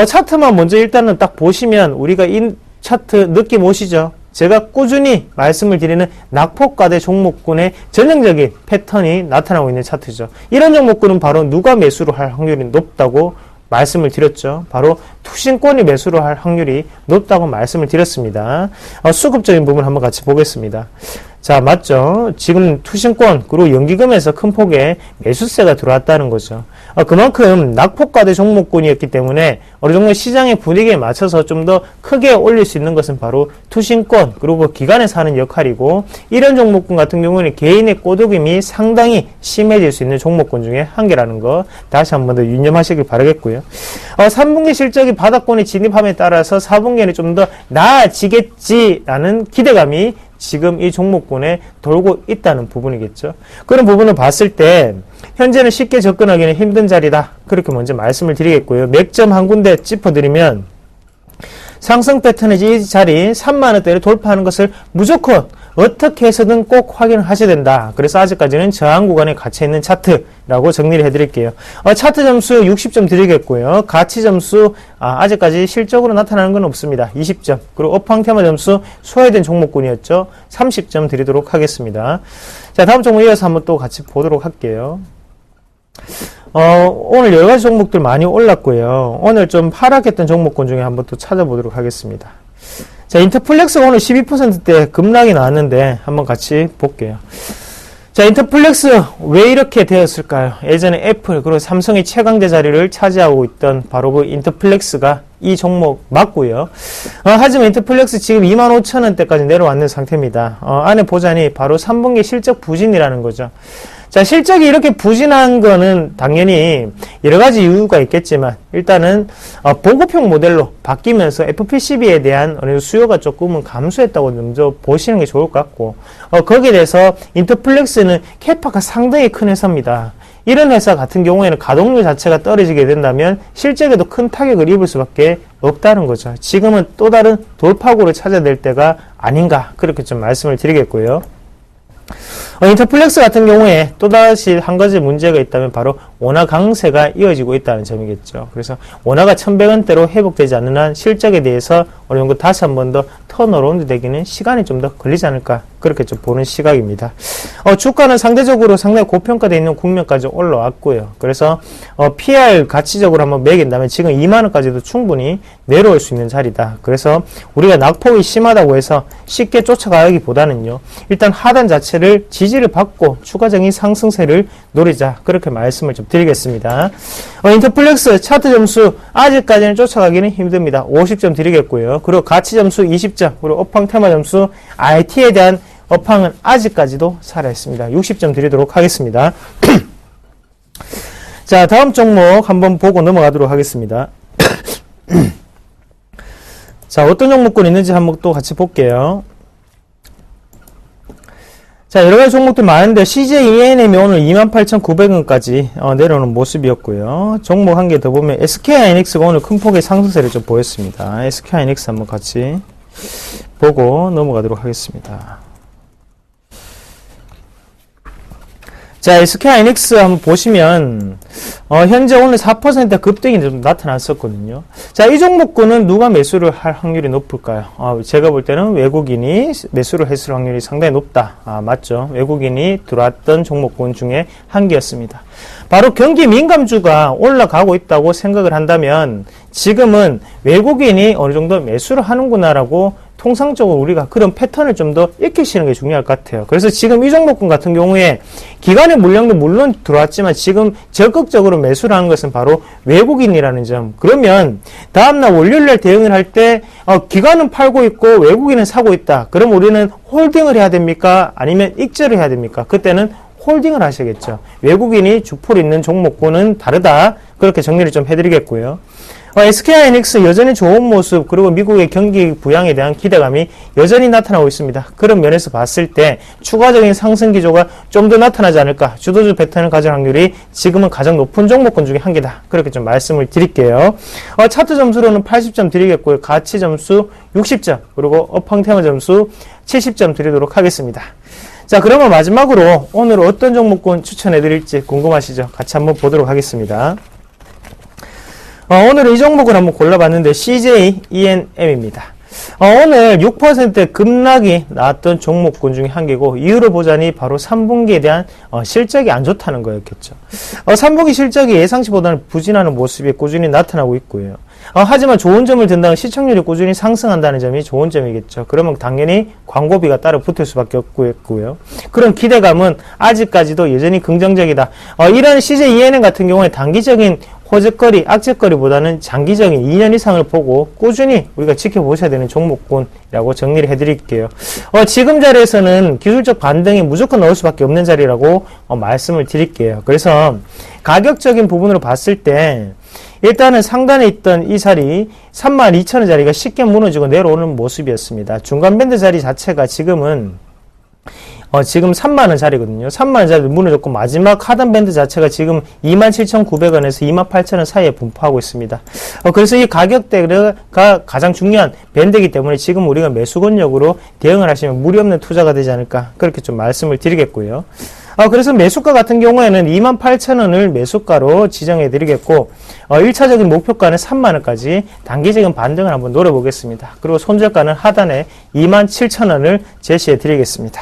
차트만 먼저 일단은 딱 보시면 우리가 이 차트 느낌 오시죠? 제가 꾸준히 말씀을 드리는 낙폭과대 종목군의 전형적인 패턴이 나타나고 있는 차트죠. 이런 종목군은 바로 누가 매수를 할 확률이 높다고 말씀을 드렸죠. 바로 투신권이 매수를 할 확률이 높다고 말씀을 드렸습니다. 수급적인 부분 한번 같이 보겠습니다. 자, 맞죠? 지금 투신권 그리고 연기금에서 큰 폭의 매수세가 들어왔다는 거죠. 그만큼 낙폭과대 종목군이었기 때문에 어느 정도 시장의 분위기에 맞춰서 좀 더 크게 올릴 수 있는 것은 바로 투신권 그리고 기관에서 하는 역할이고, 이런 종목군 같은 경우는 개인의 꼬드김이 상당히 심해질 수 있는 종목군 중에 한 개라는 거 다시 한 번 더 유념하시길 바라겠고요. 3분기 실적이 바닥권에 진입함에 따라서 4분기에는 좀 더 나아지겠지라는 기대감이 지금 이 종목군에 돌고 있다는 부분이겠죠. 그런 부분을 봤을 때 현재는 쉽게 접근하기는 힘든 자리다, 그렇게 먼저 말씀을 드리겠고요. 맥점 한 군데 짚어드리면 상승 패턴의 이 자리 3만원대를 돌파하는 것을 무조건 어떻게 해서든 꼭 확인을 하셔야 된다. 그래서 아직까지는 저항 구간에 갇혀있는 차트라고 정리를 해드릴게요. 차트 점수 60점 드리겠고요. 가치 점수 아직까지 실적으로 나타나는 건 없습니다. 20점. 그리고 업황테마 점수 소외된 종목군이었죠. 30점 드리도록 하겠습니다. 자, 다음 종목 이어서 한번 또 같이 보도록 할게요. 오늘 여러가지 종목들 많이 올랐고요. 오늘 좀 하락했던 종목군 중에 한번 또 찾아보도록 하겠습니다. 자, 인터플렉스가 오늘 12%대 급락이 나왔는데 한번 같이 볼게요. 자, 인터플렉스 왜 이렇게 되었을까요? 예전에 애플 그리고 삼성이 최강대 자리를 차지하고 있던 바로 그 인터플렉스가 이 종목 맞고요. 하지만 인터플렉스 지금 25,000원대까지 내려왔는 상태입니다. 안에 보자니 바로 3분기 실적 부진이라는 거죠. 자, 실적이 이렇게 부진한 거는 당연히 여러 가지 이유가 있겠지만 일단은 보급형 모델로 바뀌면서 FPCB에 대한 어느 정도 수요가 조금은 감소했다고 먼저 보시는 게 좋을 것 같고, 거기에 대해서 인터플렉스는 캐파가 상당히 큰 회사입니다. 이런 회사 같은 경우에는 가동률 자체가 떨어지게 된다면 실적에도 큰 타격을 입을 수밖에 없다는 거죠. 지금은 또 다른 돌파구를 찾아야 될 때가 아닌가, 그렇게 좀 말씀을 드리겠고요. 인터플렉스 같은 경우에 또다시 한 가지 문제가 있다면 바로 원화 강세가 이어지고 있다는 점이겠죠. 그래서 원화가 1,100원대로 회복되지 않는 한 실적에 대해서 어느 정도 다시 한 번 더 턴어라운드 되기는 시간이 좀 더 걸리지 않을까, 그렇게 좀 보는 시각입니다. 주가는 상대적으로 상당히 고평가되어 있는 국면까지 올라왔고요. 그래서 PR 가치적으로 한번 매긴다면 지금 2만원까지도 충분히 내려올 수 있는 자리다. 그래서 우리가 낙폭이 심하다고 해서 쉽게 쫓아가기보다는요, 일단 하단 자체를 지지를 받고 추가적인 상승세를 노리자, 그렇게 말씀을 좀 드리겠습니다. 인터플렉스 차트 점수 아직까지는 쫓아가기는 힘듭니다. 50점 드리겠고요. 그리고 가치 점수 20점, 그리고 업황 테마 점수 IT에 대한 업황은 아직까지도 살아있습니다. 60점 드리도록 하겠습니다. 자, 다음 종목 한번 보고 넘어가도록 하겠습니다. 자, 어떤 종목군 있는지 한번 또 같이 볼게요. 자, 여러가지 종목들 많은데 CJ-ENM이 오늘 28,900원까지 내려오는 모습이었고요. 종목 한 개 더 보면 SK하이닉스가 오늘 큰 폭의 상승세를 좀 보였습니다. SK하이닉스 한번 같이 보고 넘어가도록 하겠습니다. 자, SK하이닉스 한번 보시면 현재 오늘 4% 급등이 좀 나타났었거든요. 자, 이 종목군은 누가 매수를 할 확률이 높을까요? 제가 볼 때는 외국인이 매수를 했을 확률이 상당히 높다. 맞죠? 외국인이 들어왔던 종목군 중에 한 개였습니다. 바로 경기 민감주가 올라가고 있다고 생각을 한다면 지금은 외국인이 어느 정도 매수를 하는구나라고 통상적으로 우리가 그런 패턴을 좀 더 익히시는 게 중요할 것 같아요. 그래서 지금 이 종목군 같은 경우에 기관의 물량도 물론 들어왔지만 지금 적극적으로 매수를 하는 것은 바로 외국인이라는 점. 그러면 다음날 월요일날 대응을 할 때 기관은 팔고 있고 외국인은 사고 있다. 그럼 우리는 홀딩을 해야 됩니까? 아니면 익절을 해야 됩니까? 그때는 홀딩을 하셔야겠죠. 외국인이 주포로 있는 종목군은 다르다. 그렇게 정리를 좀 해드리겠고요. SK하이닉스 여전히 좋은 모습, 그리고 미국의 경기 부양에 대한 기대감이 여전히 나타나고 있습니다. 그런 면에서 봤을 때 추가적인 상승 기조가 좀 더 나타나지 않을까, 주도주 패턴을 가질 확률이 지금은 가장 높은 종목군 중에 한 개다. 그렇게 좀 말씀을 드릴게요. 차트 점수로는 80점 드리겠고요. 가치 점수 60점, 그리고 업황테마 점수 70점 드리도록 하겠습니다. 자, 그러면 마지막으로 오늘 어떤 종목군 추천해 드릴지 궁금하시죠? 같이 한번 보도록 하겠습니다. 오늘 이 종목을 한번 골라봤는데 CJ ENM입니다. 오늘 6% 급락이 나왔던 종목군 중에 한 개고, 이유를 보자니 바로 3분기에 대한 실적이 안 좋다는 거였겠죠. 3분기 실적이 예상치보다는 부진하는 모습이 꾸준히 나타나고 있고요. 하지만 좋은 점을 든다면 시청률이 꾸준히 상승한다는 점이 좋은 점이겠죠. 그러면 당연히 광고비가 따로 붙을 수밖에 없고요. 그런 기대감은 아직까지도 여전히 긍정적이다. 이런 CJ ENM 같은 경우에 단기적인 호재거리, 악재거리보다는 장기적인 2년 이상을 보고 꾸준히 우리가 지켜보셔야 되는 종목군이라고 정리를 해드릴게요. 지금 자리에서는 기술적 반등이 무조건 나올 수밖에 없는 자리라고 말씀을 드릴게요. 그래서 가격적인 부분으로 봤을 때 일단은 상단에 있던 이 자리 32,000원 자리가 쉽게 무너지고 내려오는 모습이었습니다. 중간 밴드 자리 자체가 지금 3만원 자리거든요. 3만원 자리도 무너졌고, 마지막 하단 밴드 자체가 지금 27,900원에서 28,000원 사이에 분포하고 있습니다. 그래서 이 가격대가 가장 중요한 밴드이기 때문에 지금 우리가 매수권력으로 대응을 하시면 무리 없는 투자가 되지 않을까, 그렇게 좀 말씀을 드리겠고요. 그래서 매수가 같은 경우에는 28,000원을 매수가로 지정해 드리겠고, 1차적인 목표가는 3만원까지 단기적인 반등을 한번 노려보겠습니다. 그리고 손절가는 하단에 27,000원을 제시해 드리겠습니다.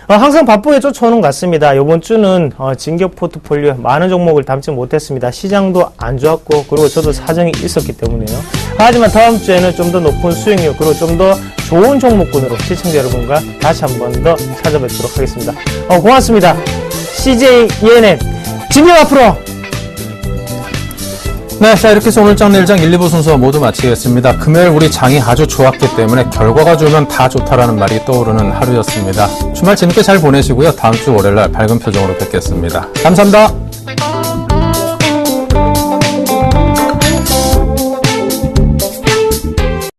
항상 바쁘게 쫓아오는 것 같습니다. 이번 주는 진격 포트폴리오 많은 종목을 담지 못했습니다. 시장도 안 좋았고, 그리고 저도 사정이 있었기 때문에요. 하지만 다음 주에는 좀 더 높은 수익률, 그리고 좀 더 좋은 종목군으로 시청자 여러분과 다시 한 번 더 찾아뵙도록 하겠습니다. 고맙습니다. CJ ENM 진격 앞으로! 네, 자, 이렇게 해서 오늘 장 내일장 1, 2부 순서 모두 마치겠습니다. 금요일 우리 장이 아주 좋았기 때문에 결과가 좋으면 다 좋다라는 말이 떠오르는 하루였습니다. 주말 재밌게 잘 보내시고요. 다음 주 월요일 날 밝은 표정으로 뵙겠습니다. 감사합니다.